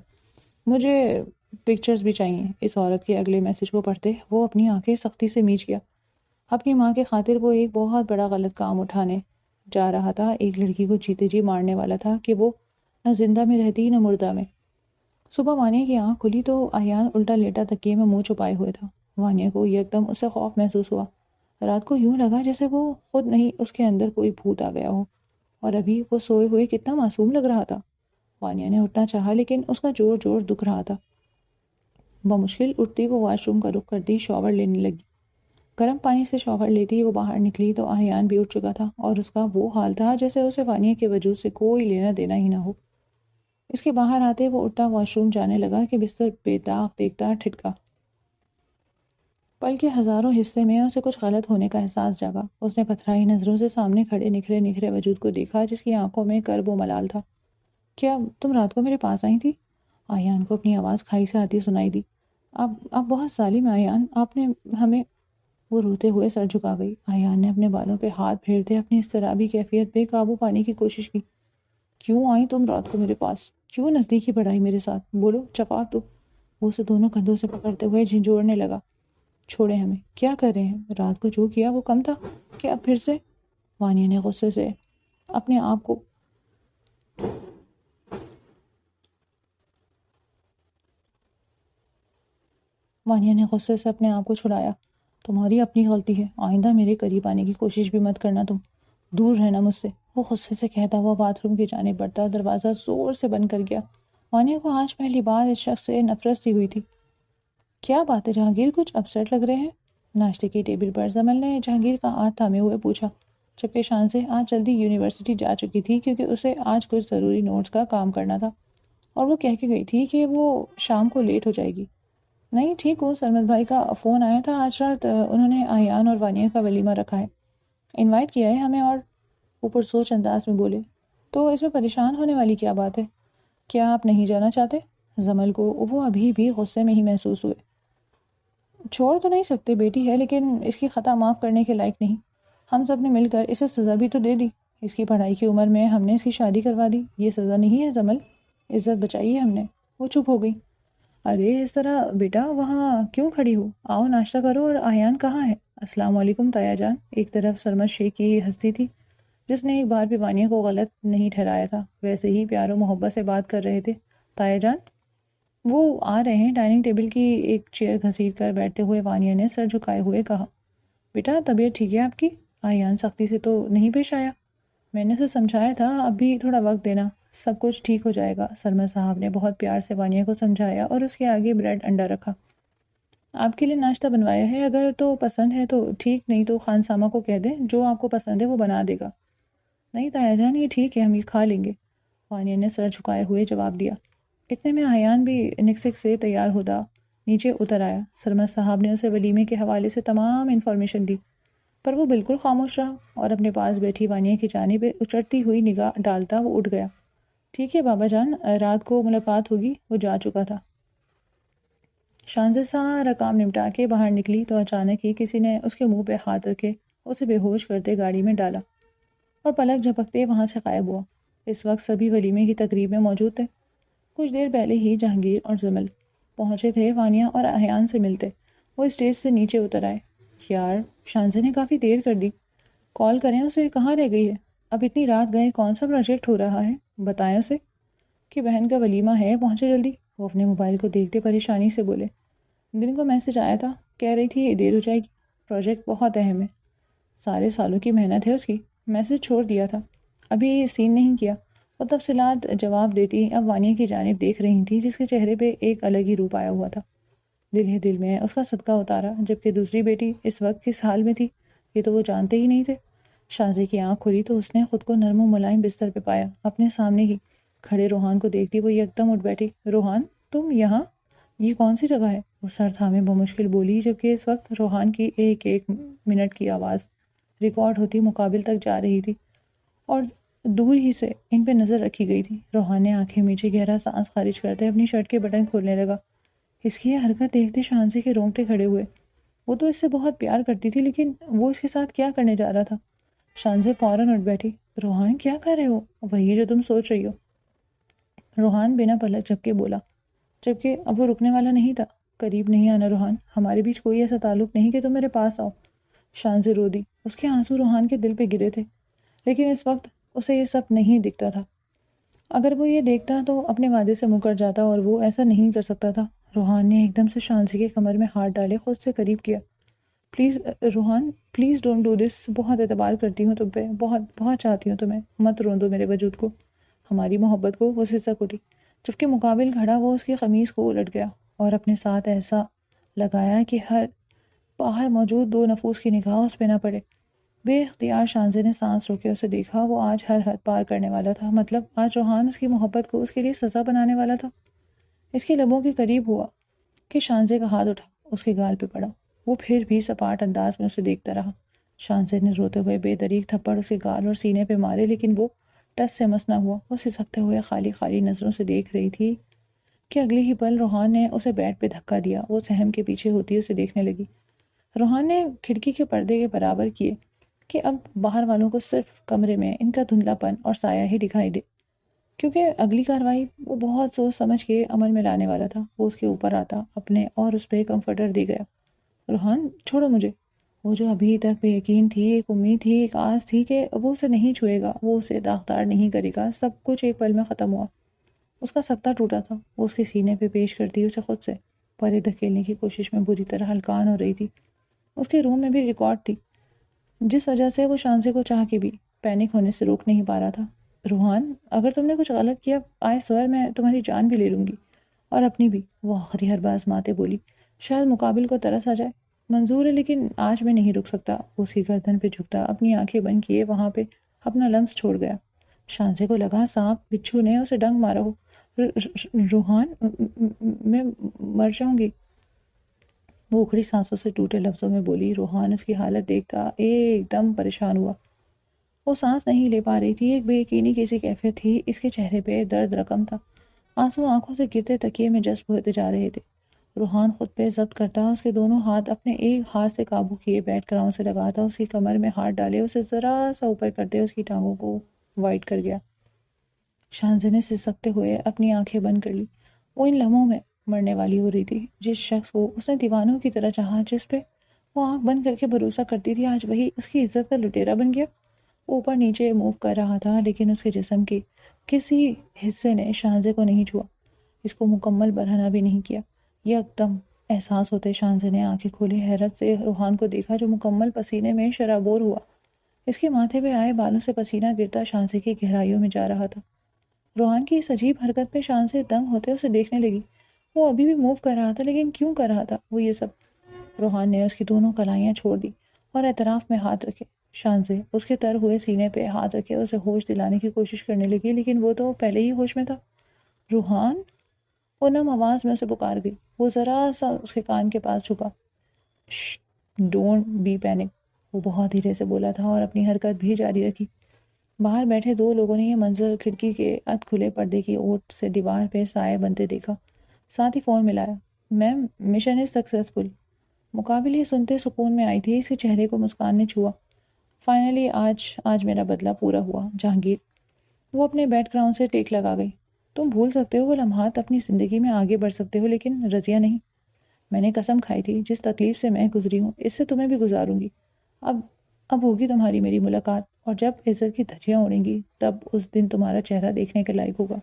مجھے پکچرز بھی چاہیے۔ اس عورت کے اگلے میسج کو پڑھتے وہ اپنی آنکھیں سختی سے میچ گیا۔ اپنی ماں کے خاطر وہ ایک بہت بڑا غلط کام اٹھانے جا رہا تھا، ایک لڑکی کو جیتے جی مارنے والا تھا کہ وہ نہ زندہ میں رہتی نہ مردہ میں۔ صبح وانیہ کی آنکھ کھلی تو آیان الٹا لیٹا تکیے میں منہ چھپائے ہوئے تھا۔ وانیہ کو یکدم اس سے خوف محسوس ہوا۔ رات کو یوں لگا جیسے وہ خود نہیں، اس کے اندر کوئی بھوت آ گیا ہو، اور ابھی وہ سوئے ہوئے کتنا معصوم لگ رہا تھا۔ وانیہ نے اٹھنا چاہا لیکن اس کا جوڑ جوڑ دکھ رہا تھا۔ بمشکل اٹھتی وہ واش روم کا رخ کرتی شاور لینے لگی۔ گرم پانی سے شاور لیتی وہ باہر نکلی تو آہیان بھی اٹھ چکا تھا، اور اس کا وہ حال تھا جیسے اسے وانیہ کے وجود سے کوئی لینا دینا ہی نہ ہو۔ اس کے باہر آتے وہ اٹھتا واش روم جانے لگا کہ بستر بے داغ دیکھتا ٹھٹکا۔ پل کے ہزاروں حصے میں اسے کچھ غلط ہونے کا احساس جاگا۔ اس نے پتھرائی نظروں سے سامنے کھڑے نکھرے نکھرے وجود کو دیکھا جس کی آنکھوں میں کرب و ملال تھا۔ کیا تم رات کو میرے پاس آئی تھی؟ آیان کو اپنی آواز کھائی سے آتی سنائی دی۔ آپ بہت ظالم ہیں آیان، آپ نے ہمیں… وہ روتے ہوئے سر جھکا گئی۔ آیان نے اپنے بالوں پہ ہاتھ پھیرتے اپنی اضطرابی کیفیت پہ قابو پانے کی کوشش کی۔ کیوں آئی تم رات کو میرے پاس؟ کیوں نزدیکی بڑھائی میرے ساتھ؟ بولو، جواب دو۔ وہ اسے دونوں کندھوں سے پکڑتے ہوئے جھنجھوڑنے لگا۔ چھوڑے ہمیں، کیا کر رہے ہیں؟ رات کو جو کیا وہ کم تھا کہ اب پھر سے؟ وانیہ نے غصے سے اپنے آپ کو چھڑایا۔ تمہاری اپنی غلطی ہے، آئندہ میرے قریب آنے کی کوشش بھی مت کرنا، تم دور رہنا مجھ سے۔ وہ غصے سے کہتا ہوا باتھ روم کی جانب بڑھتا، دروازہ زور سے بند کر گیا۔ وانیہ کو آج پہلی بار اس شخص سے نفرت سی ہوئی تھی۔ کیا بات ہے جہانگیر، کچھ اپسیٹ لگ رہے ہیں؟ ناشتے کی ٹیبل پر زمل نے جہانگیر کا ہاتھ تھامے ہوئے پوچھا، جبکہ شانزے آج جلدی یونیورسٹی جا چکی تھی کیونکہ اسے آج کچھ ضروری نوٹس کا کام کرنا تھا، اور وہ کہہ کے گئی تھی کہ وہ شام کو لیٹ ہو جائے گی۔ نہیں ٹھیک ہو، سرمد بھائی کا فون آیا تھا آج رات، انہوں نے آیان اور وانیہ کا ولیمہ رکھا ہے، انوائٹ کیا ہے ہمیں، اور اوپر سوچ انداز میں بولے، تو اس میں پریشان ہونے والی کیا بات ہے؟ کیا آپ نہیں جانا چاہتے؟ زمل کو وہ ابھی بھی غصے میں ہی محسوس ہوئے۔ چھوڑ تو نہیں سکتے، بیٹی ہے، لیکن اس کی خطا معاف کرنے کے لائق نہیں۔ ہم سب نے مل کر اسے سزا بھی تو دے دی۔ اس کی پڑھائی کی عمر میں ہم نے اس کی شادی کروا دی، یہ سزا نہیں ہے زمل، عزت بچائی ہے ہم نے۔ وہ چپ ہو گئی۔ ارے اس طرح بیٹا وہاں کیوں کھڑی ہو؟ آؤ ناشتہ کرو، اور آیان کہاں ہے؟ السلام علیکم تایا جان۔ ایک طرف سرمد شیخ کی ہستی تھی جس نے ایک بار بھی وانیہ کو غلط نہیں ٹھہرایا تھا، ویسے ہی پیار و محبت سے بات کر رہے تھے۔ تایا جان وہ آ رہے ہیں۔ ڈائننگ ٹیبل کی ایک چیئر گھسیٹ کر بیٹھتے ہوئے وانیہ نے سر جھکائے ہوئے کہا۔ بیٹا طبیعت ٹھیک ہے آپ کی؟ آیان سختی سے تو نہیں پیش آیا۔ میں نے اسے سمجھایا تھا اب بھی تھوڑا وقت دینا، سب کچھ ٹھیک ہو جائے گا۔ سرمد صاحب نے بہت پیار سے وانیہ کو سمجھایا اور اس کے آگے بریڈ انڈا رکھا۔ آپ کے لیے ناشتہ بنوایا ہے، اگر تو پسند ہے تو ٹھیک، نہیں تو خان سامہ کو کہہ دیں جو آپ کو پسند ہے وہ بنا دے گا۔ نہیں تایا جان یہ ٹھیک ہے، ہم یہ کھا لیں گے، وانیہ نے سر جھکائے ہوئے جواب دیا۔ اتنے میں آیان بھی نکسک سے تیار ہوتا نیچے اتر آیا۔ سرمد صاحب نے اسے ولیمے کے حوالے سے تمام انفارمیشن دی، پر وہ بالکل خاموش رہا اور اپنے پاس بیٹھی وانیہ کی جانب اچڑتی ہوئی نگاہ ڈالتا وہ اٹھ گیا۔ ٹھیک ہے بابا جان، رات کو ملاقات ہوگی۔ وہ جا چکا تھا۔ شانزے سارا کام نمٹا کے باہر نکلی تو اچانک ہی کسی نے اس کے منہ پہ ہاتھ رکھے اسے بے ہوش کرتے گاڑی میں ڈالا اور پلک جھپکتے وہاں سے غائب ہوا۔ اس وقت سبھی ولیمے کی تقریب میں موجود تھے۔ کچھ دیر پہلے ہی جہانگیر اور زمل پہنچے تھے وانیہ اور آہیان سے ملتے۔ وہ اسٹیج سے نیچے اتر آئے۔ یار شانزے نے کافی دیر کر دی، کال کریں اسے، کہاں رہ گئی ہے؟ اب اتنی رات گئے کون سا پروجیکٹ ہو رہا ہے؟ بتائیں اسے کہ بہن کا ولیمہ ہے، پہنچے جلدی۔ وہ اپنے موبائل کو دیکھتے پریشانی سے بولے۔ دن کو میسج آیا تھا، کہہ رہی تھی دیر ہو جائے گی، پروجیکٹ بہت اہم ہے، سارے سالوں کی محنت ہے اس کی۔ میسج چھوڑ دیا تھا، ابھی سین نہیں کیا۔ وہ تفصیلات جواب دیتی اب وانیہ کی جانب دیکھ رہی تھی جس کے چہرے پہ ایک الگ ہی روپ آیا ہوا تھا۔ دل ہی دل میں اس کا صدقہ اتارا، جبکہ دوسری بیٹی اس وقت کس حال میں تھی یہ تو وہ جانتے ہی نہیں تھے۔ شانزے کی آنکھ کھلی تو اس نے خود کو نرم و ملائم بستر پہ پایا، اپنے سامنے ہی کھڑے روحان کو دیکھتی وہ یکدم اٹھ بیٹھی۔ روحان تم یہاں؟ یہ کون سی جگہ ہے؟ وہ سر تھامے بمشکل بولی، جبکہ اس وقت روحان کی ایک ایک منٹ کی آواز ریکارڈ ہوتی مقابل تک جا رہی تھی اور دور ہی سے ان پہ نظر رکھی گئی تھی۔ روحان نے آنکھیں میچے گہرا سانس خارج کرتے اپنی شرٹ کے بٹن کھولنے لگا۔ اس کی یہ حرکت دیکھتے شانزی کے رونگٹے کھڑے ہوئے۔ وہ تو اس سے بہت پیار کرتی تھی، لیکن وہ اس کے ساتھ کیا کرنے جا رہا تھا؟ شانزی فوراً اٹھ بیٹھی۔ روحان کیا کر رہے ہو؟ وہی جو تم سوچ رہی ہو، روحان بنا پلک جھپکے بولا، جبکہ اب وہ رکنے والا نہیں تھا۔ قریب نہیں آنا روحان، ہمارے بیچ کوئی ایسا تعلق نہیں کہ تم میرے پاس آؤ۔ شانزی رو دی۔ اس کے آنسو روحان کے دل پہ گرے تھے، لیکن اس وقت اسے یہ سب نہیں دکھتا تھا۔ اگر وہ یہ دیکھتا تو اپنے وعدے سے مکر جاتا، اور وہ ایسا نہیں کر سکتا تھا۔ روحان نے ایک دم سے شانزی کے کمر میں ہاتھ ڈالے خود سے قریب کیا۔ Please Rohan, please don't do this, بہت اعتبار کرتی ہوں تم پہ، بہت بہت چاہتی ہوں تمہیں، مت روندو میرے وجود کو، ہماری محبت کو۔ وہ سسک اٹھی، جبکہ مقابل کھڑا وہ اس کی قمیض کو الٹ گیا اور اپنے ساتھ ایسا لگایا کہ ہر باہر موجود دو نفوس کی نگاہ اس پہ نہ پڑے۔ بے اختیار شانزی نے سانس روکے اسے دیکھا۔ وہ آج ہر حد پار کرنے والا تھا، مطلب آج روحان اس کی محبت کو اس کے لیے سزا بنانے والا تھا۔ اس کے لبوں کے قریب ہوا کہ شانزی کا ہاتھ اٹھا، اس کے گال پہ پڑا۔ وہ پھر بھی سپاٹ انداز میں اسے دیکھتا رہا۔ شانزی نے روتے ہوئے بے دریغ تھپڑ اس کے گال اور سینے پہ مارے، لیکن وہ ٹس سے مس نہ ہوا۔ وہ سسکتے ہوئے خالی خالی نظروں سے دیکھ رہی تھی کہ اگلے ہی پل روحان نے اسے بیڈ پہ دھکا دیا۔ وہ سہم کے پیچھے ہوتی اسے دیکھنے لگی۔ روحان نے کھڑکی کے پردے کے برابر کیے کہ اب باہر والوں کو صرف کمرے میں ان کا دھندلا پن اور سایہ ہی دکھائی دے، کیونکہ اگلی کارروائی وہ بہت سوچ سمجھ کے عمل میں لانے والا تھا۔ وہ اس کے اوپر آتا اپنے اور اس پہ کمفرٹر دے گیا۔ روحان چھوڑو مجھے۔ وہ جو ابھی تک بے یقین تھی، ایک امید تھی، ایک آس تھی کہ وہ اسے نہیں چھوئے گا، وہ اسے داغدار نہیں کرے گا، سب کچھ ایک پل میں ختم ہوا۔ اس کا سکتہ ٹوٹا تھا۔ وہ اس کے سینے پہ پیش کرتی اسے خود سے پرے دھکیلنے کی کوشش میں بری طرح ہلکان ہو رہی تھی۔ اس کے روم میں بھی ریکارڈ تھی، جس وجہ سے وہ شانزی کو چاہ کے بھی پینک ہونے سے روک نہیں پا رہا تھا۔ روحان، اگر تم نے کچھ غلط کیا، آئے سور میں تمہاری جان بھی لے لوں گی، اور اپنی بھی۔ وہ آخری ہر باز ماتے بولی، شاید مقابل کو ترس آ جائے۔ منظور ہے، لیکن آج میں نہیں رک سکتا۔ وہ اس کی گردن پہ جھکتا اپنی آنکھیں بند کیے وہاں پہ اپنا لمس چھوڑ گیا۔ شانزی کو لگا سانپ بچھو نے اسے ڈنگ مارا ہو۔ روحان، میں مر جاؤں گی، وہ اکھڑی سانسوں سے ٹوٹے لفظوں میں بولی۔ روحان اس کی حالت دیکھتا ایک دم پریشان ہوا۔ وہ سانس نہیں لے پا رہی تھی، ایک بے یقینی کی سی کیفیت تھی اس کے چہرے پہ، درد رقم تھا، آنسو آنکھوں سے گرتے تکیے میں جذب ہوتے جا رہے تھے۔ روحان خود پہ ضبط کرتا اس کے دونوں ہاتھ اپنے ایک ہاتھ سے قابو کیے بیڈ کراؤن سے لگاتا، اس کی کمر میں ہاتھ ڈالے، اسے ذرا سا اوپر کرتے اس کی ٹانگوں کو وائڈ کر گیا۔ شانزی نے سسکتے ہوئے اپنی آنکھیں بند کر لی۔ وہ ان لمحوں میں مرنے والی ہو رہی تھی۔ جس شخص کو اس نے دیوانوں کی طرح چاہا، جس پہ وہ آنکھ بند کر کے بھروسہ کرتی تھی، آج وہی اس کی عزت کا لٹیرا بن گیا۔ وہ اوپر نیچے موو کر رہا تھا، لیکن اس کے جسم کے کسی حصے نے شانزی کو نہیں چھوا، اس کو مکمل برہنہ بھی نہیں کیا۔ یکدم احساس ہوتے شانزی نے آنکھیں کھولی، حیرت سے روحان کو دیکھا جو مکمل پسینے میں شرابور ہوا۔ اس کے ماتھے پہ آئے بالوں سے پسینہ گرتا شانزی کی گہرائیوں میں جا رہا تھا۔ روحان کی اس عجیب حرکت پہ شانزی دنگ ہوتے اسے دیکھنے لگی۔ وہ ابھی بھی موو کر رہا تھا، لیکن کیوں کر رہا تھا وہ یہ سب؟ روحان نے اس کی دونوں کلائیاں چھوڑ دی اور اعتراف میں ہاتھ رکھے۔ شانزی اس کے تر ہوئے سینے پہ ہاتھ رکھے اسے ہوش دلانے کی کوشش کرنے لگی، لیکن وہ تو پہلے ہی ہوش میں تھا۔ روحان، وہ نم آواز میں اسے پکار گئی۔ وہ ذرا سا اس کے کان کے پاس جھکا۔ ڈونٹ بی پینک، وہ بہت دھیرے سے بولا تھا اور اپنی حرکت بھی جاری رکھی۔ باہر بیٹھے دو لوگوں نے یہ منظر کھڑکی کے ادھ کھلے پردے کی اوٹ سے دیوار پہ سائے بنتے دیکھا، ساتھ ہی فون ملایا۔ Ma'am, mission is successful. مقابل یہ سنتے سکون میں آئی تھی، اس کے چہرے کو مسکان نے چھوا۔ فائنلی آج میرا بدلہ پورا ہوا جہانگیر۔ وہ اپنے بیڈ گراؤنڈ سے ٹیک لگا گئی۔ تم بھول سکتے ہو وہ لمحات، اپنی زندگی میں آگے بڑھ سکتے ہو، لیکن رضیہ نہیں۔ میں نے قسم کھائی تھی، جس تکلیف سے میں گزری ہوں اس سے تمہیں بھی گزاروں گی۔ اب ہوگی تمہاری میری ملاقات، اور جب عزت کی دھجیاں اڑیں گی تب اس دن تمہارا چہرہ دیکھنے کے لائق ہوگا۔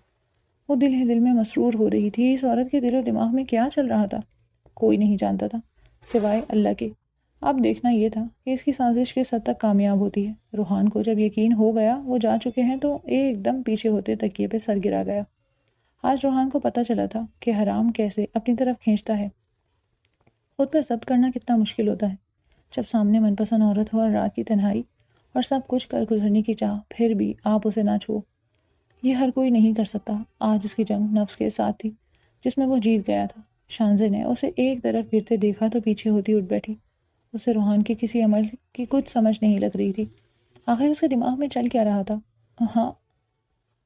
وہ دل ہی دل میں مسرور ہو رہی تھی۔ اس عورت کے دل و دماغ میں کیا چل رہا تھا کوئی نہیں جانتا تھا سوائے اللہ کے۔ اب دیکھنا یہ تھا کہ اس کی سازش کس حد تک کامیاب ہوتی ہے۔ روحان کو جب یقین ہو گیا وہ جا چکے ہیں تو ایک دم پیچھے ہوتے تکیے پہ سر گرا گیا۔ آج روحان کو پتہ چلا تھا کہ حرام کیسے اپنی طرف کھینچتا ہے۔ خود پہ ضبط کرنا کتنا مشکل ہوتا ہے جب سامنے من پسند عورت ہو اور رات کی تنہائی اور سب کچھ کر گزرنے کی چاہ، پھر بھی آپ اسے نہ چھو۔ یہ ہر کوئی نہیں کر سکتا۔ آج اس کی جنگ نفس کے ساتھ تھی، جس میں وہ جیت گیا تھا۔ شانزے نے اسے ایک طرف پھرتے دیکھا تو پیچھے ہوتی اٹھ بیٹھی۔ اسے روحان کے کسی عمل کی کچھ سمجھ نہیں لگ رہی تھی۔ آخر اس کے دماغ میں چل کیا رہا تھا؟ ہاں،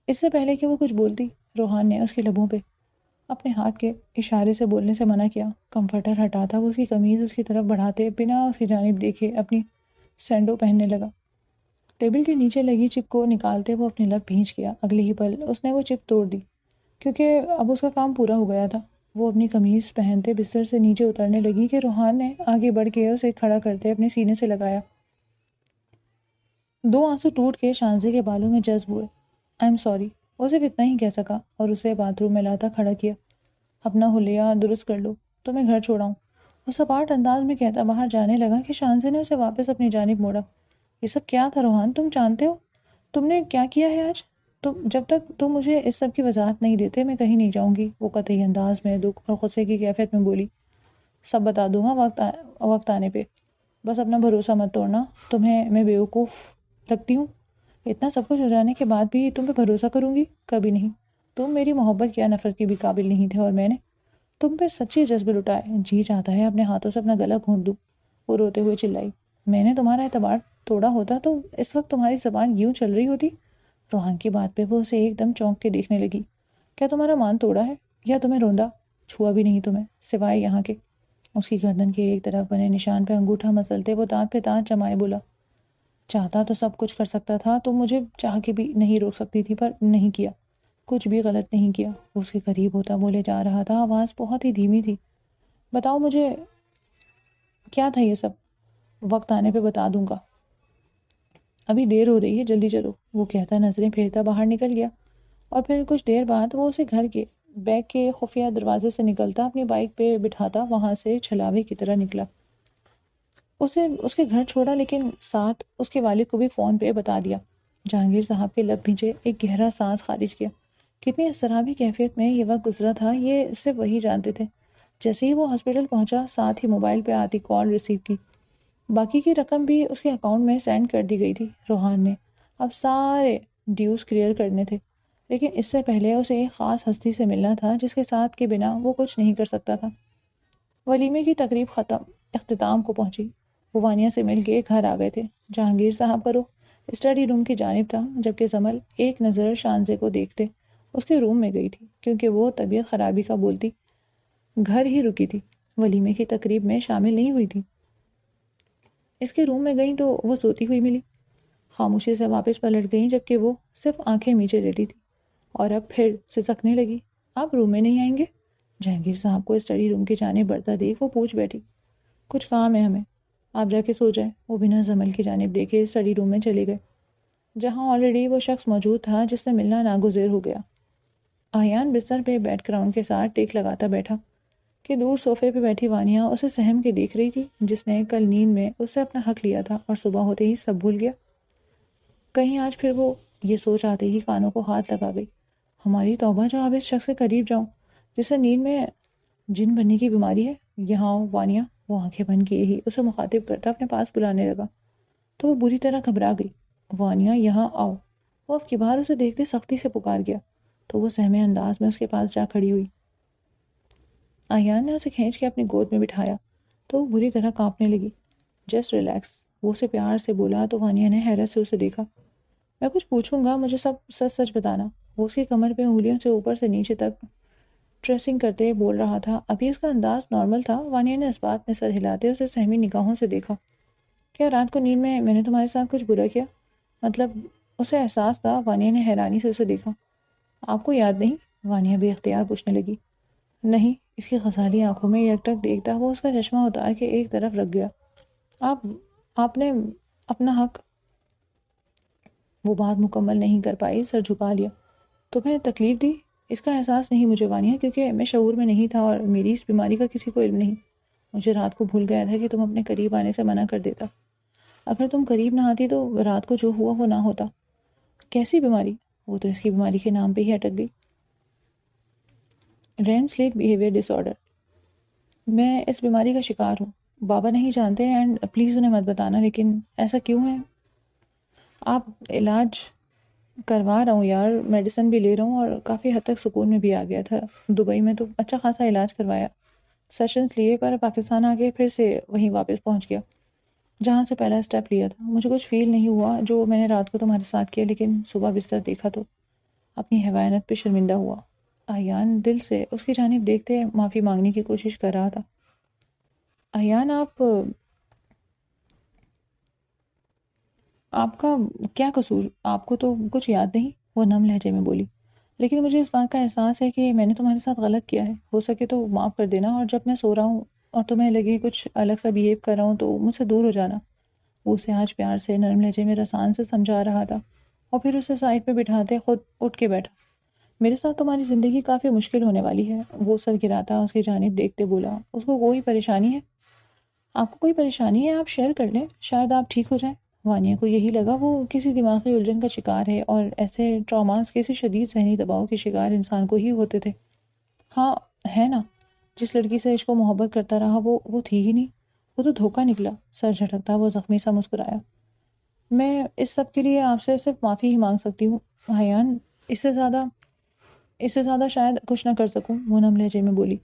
اس سے پہلے کہ وہ کچھ بولتی، روحان نے اس کے لبوں پہ اپنے ہاتھ کے اشارے سے بولنے سے منع کیا۔ کمفرٹر ہٹاتا وہ اس کی قمیض اس کی طرف بڑھاتے بنا اس کی جانب دیکھے اپنی سینڈو پہننے لگا۔ ٹیبل کے نیچے لگی چپ کو نکالتے وہ اپنے لب بھینچ گیا۔ اگلے ہی پل اس نے وہ چپ توڑ دی، کیونکہ اب اس کا کام پورا ہو گیا تھا۔ وہ اپنی قمیض پہنتے بستر سے نیچے اترنے لگی کہ روحان نے آگے بڑھ کے اسے کھڑا کرتے اپنے سینے سے لگایا۔ دو آنسو ٹوٹ کے شانزے کے بالوں میں جذب ہوئے۔ آئی ایم سوری، وہ صرف اتنا ہی کہہ سکا اور اسے باتھ روم میں لاتا کھڑا کیا۔ اپنا حلیہ درست کر لو تو میں گھر چھوڑاؤں، وہ سپاٹ انداز میں کہتا باہر جانے لگا کہ شانزے نے اسے واپس اپنی جانب موڑا۔ یہ سب کیا تھا روحان؟ تم جانتے ہو تم نے کیا کیا ہے آج؟ جب تک تم مجھے اس سب کی وضاحت نہیں دیتے میں کہیں نہیں جاؤں گی، وہ قطعی انداز میں دکھ اور غصے کی کیفیت میں بولی۔ سب بتا دوں گا وقت آنے پہ، بس اپنا بھروسہ مت توڑنا۔ تمہیں میں بیوقوف لگتی ہوں؟ اتنا سب کچھ ہو جانے کے بعد بھی تم پہ بھروسہ کروں گی؟ کبھی نہیں۔ تم میری محبت یا نفرت کے بھی قابل نہیں تھے اور میں نے تم پہ سچی جذبے لٹائے۔ جی چاہتا ہے اپنے ہاتھوں سے اپنا گلا گھونٹ دوں، وہ روتے ہوئے چلائی۔ میں نے تمہارا اعتبار توڑا ہوتا تو اس وقت تمہاری زبان یوں چل رہی ہوتی؟ روحان کی بات پہ وہ اسے ایک دم چونک کے دیکھنے لگی۔ کیا تمہارا مان توڑا ہے یا تمہیں روندا؟ چھوا بھی نہیں تمہیں سوائے یہاں کے۔ اس کی گردن کے ایک طرف بنے نشان پہ انگوٹھا مسلتے وہ دانت پہ دانت جمائے بولا، چاہتا تو سب کچھ کر سکتا تھا، تو مجھے چاہ کے بھی نہیں روک سکتی تھی، پر نہیں کیا، کچھ بھی غلط نہیں کیا۔ وہ اس کے قریب ہوتا بولے جا رہا تھا، آواز بہت ہی دھیمی تھی۔ بتاؤ مجھے کیا تھا یہ سب؟ وقت آنے پہ بتا دوں گا، ابھی دیر ہو رہی ہے، جلدی چلو، وہ کہتا نظریں پھیرتا باہر نکل گیا۔ اور پھر کچھ دیر بعد وہ اسے گھر کے بیک کے خفیہ دروازے سے نکلتا اپنی بائک پہ بٹھاتا وہاں سے چھلاوے کی طرح نکلا۔ اسے اس کے گھر چھوڑا، لیکن ساتھ اس کے والد کو بھی فون پہ بتا دیا۔ جہانگیر صاحب کے لب بھیجے ایک گہرا سانس خارج کیا۔ کتنی اضطرابی کیفیت میں یہ وقت گزرا تھا یہ صرف وہی جانتے تھے۔ جیسے ہی وہ ہسپتال پہنچا ساتھ ہی موبائل پہ آتی کال ریسیو کی۔ باقی کی رقم بھی اس کے اکاؤنٹ میں سینڈ کر دی گئی تھی۔ روحان نے اب سارے ڈیوز کلیئر کرنے تھے، لیکن اس سے پہلے اسے ایک خاص ہستی سے ملنا تھا جس کے ساتھ کے بنا وہ کچھ نہیں کر سکتا تھا۔ ولیمے کی تقریب اختتام کو پہنچی۔ وہ وانیہ سے مل کے گھر آ گئے تھے۔ جہانگیر صاحب کا رخ اسٹڈی روم کی جانب تھا، جبکہ زمل ایک نظر شانزے کو دیکھتے اس کے روم میں گئی تھی، کیونکہ وہ طبیعت خرابی کا بولتی گھر ہی رکی تھی، ولیمے کی تقریب میں شامل نہیں ہوئی تھی۔ اس کے روم میں گئیں تو وہ سوتی ہوئی ملی۔ خاموشی سے واپس پلٹ گئیں، جبکہ وہ صرف آنکھیں میچے لیٹی تھی، اور اب پھر سسکنے لگی۔ آپ روم میں نہیں آئیں گے؟ جہانگیر صاحب کو اسٹڈی روم کی جانب بڑھتا دیکھ وہ پوچھ بیٹھی۔ کچھ کام ہے ہمیں، آپ جا کے سو جائیں۔ وہ بنا زمل کی جانب دیکھے اسٹڈی روم میں چلے گئے، جہاں آلریڈی وہ شخص موجود تھا جس سے ملنا ناگزیر ہو گیا۔ آہیان بستر پہ بیک گراؤنڈ کے ساتھ ٹیک لگاتا بیٹھا کہ دور صوفے پہ بیٹھی وانیہ اسے سہم کے دیکھ رہی تھی، جس نے کل نیند میں اس سے اپنا حق لیا تھا اور صبح ہوتے ہی سب بھول گیا۔ کہیں آج پھر وہ یہ سوچ آتے ہی کانوں کو ہاتھ لگا گئی، ہماری توبہ جو اب اس شخص کے قریب جاؤں جسے نیند میں جن بننے کی بیماری ہے۔ یہاں آؤ وانیہ، وہ آنکھیں بند کیے ہی اسے مخاطب کرتا اپنے پاس بلانے لگا، تو وہ بری طرح گھبرا گئی۔ وانیہ یہاں آؤ، وہ اب کی بار اسے دیکھتے سختی سے پکار گیا، تو وہ سہمے انداز میں اس کے پاس جا کھڑی ہوئی۔ آیان نے اسے کھینچ کے اپنی گود میں بٹھایا تو وہ بری طرح کانپنے لگی۔ جسٹ ریلیکس، وہ اسے پیار سے بولا تو وانیہ نے حیرت سے اسے دیکھا۔ میں کچھ پوچھوں گا، مجھے سب سچ سچ بتانا، وہ اس کی کمر پہ انگلیوں سے اوپر سے نیچے تک ٹریسنگ کرتے بول رہا تھا۔ ابھی اس کا انداز نارمل تھا۔ وانیہ نے اس بات میں سر ہلاتے اسے سہمی نگاہوں سے دیکھا۔ کیا رات کو نیند میں نے تمہارے ساتھ کچھ برا کیا؟ مطلب اسے احساس تھا۔ وانیہ نے حیرانی سے اسے دیکھا۔ آپ کو یاد نہیں؟ وانیہ بے اختیار پوچھنے لگی۔ نہیں، اس کی غزالی آنکھوں میں یکٹک دیکھتا وہ اس کا چشمہ اتار کے ایک طرف رکھ گیا۔ آپ نے اپنا حق، وہ بات مکمل نہیں کر پائی، سر جھکا لیا۔ تمہیں تکلیف دی؟ اس کا احساس نہیں مجھے وانیہ، کیونکہ میں شعور میں نہیں تھا اور میری اس بیماری کا کسی کو علم نہیں۔ مجھے رات کو بھول گیا تھا کہ تم اپنے قریب آنے سے منع کر دیتا۔ اگر تم قریب نہ آتی تو رات کو جو ہوا وہ نہ ہوتا۔ کیسی بیماری؟ وہ تو اس کی بیماری کے نام پہ ہی اٹک گئی، ریم سلیپ بیہیویئر ڈس آرڈر۔ میں اس بیماری کا شکار ہوں، بابا نہیں جانتے، اینڈ پلیز انہیں مت بتانا۔ لیکن ایسا کیوں ہے؟ آپ علاج کروا رہا ہوں یار، میڈیسن بھی لے رہا ہوں اور کافی حد تک سکون میں بھی آ گیا تھا۔ دبئی میں تو اچھا خاصا علاج کروایا، سیشنز لیے پر پاکستان آ کے پھر سے وہیں واپس پہنچ گیا جہاں سے پہلا اسٹیپ لیا تھا۔ مجھے کچھ فیل نہیں ہوا جو میں نے رات کو تمہارے ساتھ کیا، لیکن صبح بستر دیکھا تو اپنی حیوانیت پہ شرمندہ ہوا۔ ایان دل سے اس کی جانب دیکھتے معافی مانگنے کی کوشش کر رہا تھا۔ ایان آپ کا کیا قصور؟ آپ کو تو کچھ یاد نہیں؟ وہ نم لہجے میں بولی۔ لیکن مجھے اس بات کا احساس ہے کہ میں نے تمہارے ساتھ غلط کیا ہے، ہو سکے تو معاف کر دینا، اور جب میں سو رہا ہوں اور تمہیں لگے کچھ الگ سا بیہیو کر رہا ہوں تو مجھ سے دور ہو جانا۔ وہ اسے آج پیار سے نرم لہجے میں رسان سے سمجھا رہا تھا، اور پھر اسے سائڈ پہ بٹھاتے خود اٹھ کے بیٹھا۔ میرے ساتھ تمہاری زندگی کافی مشکل ہونے والی ہے، وہ سر گراتا اس کی جانب دیکھتے بولا۔ اس کو کوئی پریشانی ہے؟ آپ کو کوئی پریشانی ہے؟ آپ شیئر کر لیں، شاید آپ ٹھیک ہو جائیں۔ وانیہ کو یہی لگا وہ کسی دماغی الجھن کا شکار ہے، اور ایسے ٹراماز کسی شدید ذہنی دباؤ کے شکار انسان کو ہی ہوتے تھے۔ ہاں ہے نا، جس لڑکی سے عشق و محبت کرتا رہا وہ تھی ہی نہیں، وہ تو دھوکہ نکلا۔ سر جھٹکتا وہ زخمی سا مسکرایا۔ میں اس سب کے لیے آپ سے صرف معافی ہی مانگ سکتی ہوں حیان، اس سے زیادہ شاید کچھ نہ کر سکوں، وہ نم لہجے میں بولی۔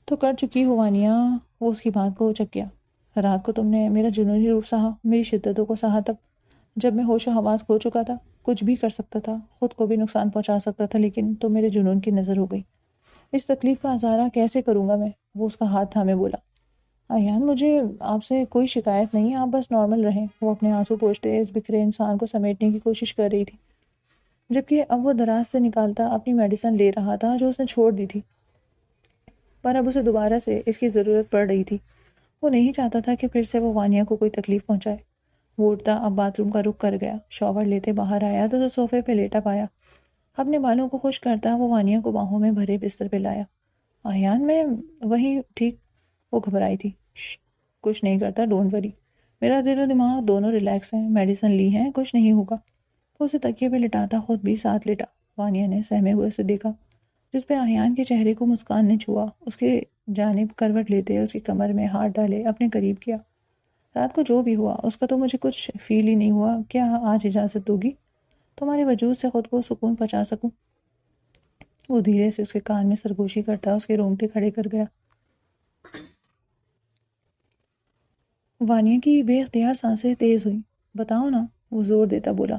تو کر چکی ہو وانیہ، وہ اس کی بات کو چک گیا۔ رات کو تم نے میرا جنونی روپ سہا، میری شدتوں کو سہا، تب جب میں ہوش و حواس کھو چکا تھا، کچھ بھی کر سکتا تھا، خود کو بھی نقصان پہنچا سکتا تھا، لیکن تو میرے جنون کی نظر ہو گئی۔ اس تکلیف کا ازارہ کیسے کروں گا میں؟ وہ اس کا ہاتھ تھامے بولا۔ ایان مجھے آپ سے کوئی شکایت نہیں، آپ بس نارمل رہیں۔ وہ اپنے آنسو پوچھتے اس بکھرے انسان کو سمیٹنے کی کوشش کر رہی تھی، جبکہ اب وہ دراز سے نکالتا اپنی میڈیسن لے رہا تھا جو اس نے چھوڑ دی تھی، پر اب اسے دوبارہ سے اس کی ضرورت پڑ رہی تھی۔ وہ نہیں چاہتا تھا کہ پھر سے وہ وانیہ کو کوئی تکلیف پہنچائے۔ وہ اٹھتا اب باتھ روم کا رخ کر گیا، شاور لیتے باہر آیا تو صوفے پہ لیٹا پایا۔ اپنے بالوں کو خشک کرتا وہ وانیہ کو باہوں میں بھرے بستر پہ لایا۔ ایان میں وہی ٹھیک، وہ گھبرائی تھی۔ کچھ نہیں کرتا، ڈونٹ وری، میرا دل و دماغ دونوں ریلیکس ہیں، میڈیسن لی ہیں، کچھ نہیں ہوگا۔ وہ اسے تکیے پہ لٹاتا خود بھی ساتھ لٹا۔ وانیہ نے سہمے ہوئے اسے دیکھا، جس پہ ایان کے چہرے کو مسکان نے چھوا، اس کے جانب کروٹ لیتے اس کی کمر میں ہاتھ ڈالے اپنے قریب کیا۔ رات کو جو بھی ہوا اس کا تو مجھے کچھ فیل ہی نہیں ہوا، کیا آج اجازت دوگی تمہارے وجود سے خود کو سکون پہنچا سکوں؟ وہ دھیرے سے اس کے کان میں سرگوشی کرتا اس کے رونگٹے کھڑے کر گیا۔ وانیہ کی بے اختیار سانسیں تیز ہوئیں۔ بتاؤ نا، وہ زور دیتا بولا۔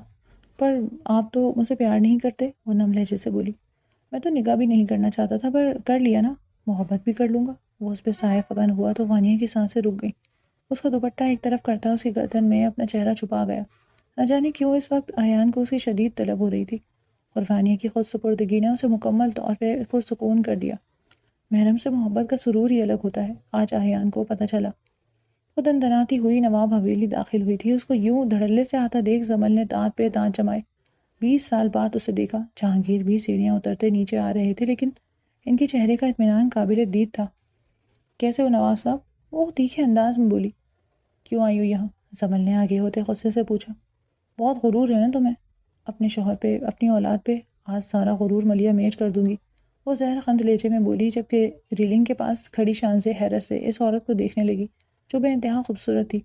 پر آپ تو مجھ سے پیار نہیں کرتے، وہ نم لہجے سے بولی۔ میں تو نگاہ بھی نہیں کرنا چاہتا تھا، پر کر لیا نا، محبت بھی کر لوں گا۔ وہ اس پہ سایہ فغن ہوا تو وانیہ کی سانسیں رک گئیں۔ اس کا دوپٹہ ایک طرف کرتا اس کی گردن میں اپنا چہرہ چھپا گیا۔ نہ جانے کیوں اس وقت ایان کو اس کی شدید طلب ہو رہی تھی، اور وانیہ کی خود سپردگی نے اسے مکمل طور پہ پرسکون کر دیا۔ محرم سے محبت کا سرور ہی الگ ہوتا ہے، آج ایان کو پتہ چلا۔ وہ دندناتی ہوئی نواب حویلی داخل ہوئی تھی، اس کو یوں دھڑلے سے آتا دیکھ زمل نے دانت پہ دانت جمائے۔ 20 سال بعد اسے دیکھا۔ جہانگیر بھی سیڑھیاں اترتے نیچے آ رہے تھے، لیکن ان کے چہرے کا اطمینان قابل دید تھا۔ کیسے ہو نواب صاحب؟ وہ تیکھے انداز میں بولی۔ کیوں آئی ہو یہاں؟ زمل نے آگے ہوتے غصے سے پوچھا۔ بہت غرور ہے نا تمہیں اپنے شوہر پہ، اپنی اولاد پہ، آج سارا غرور ملیا میٹ کر دوں گی، وہ زہر خند لہجے میں بولی، جبکہ ریلنگ کے پاس کھڑی شانزیں حیرت سے اس عورت کو دیکھنے لگی جو بے انتہا خوبصورت تھی۔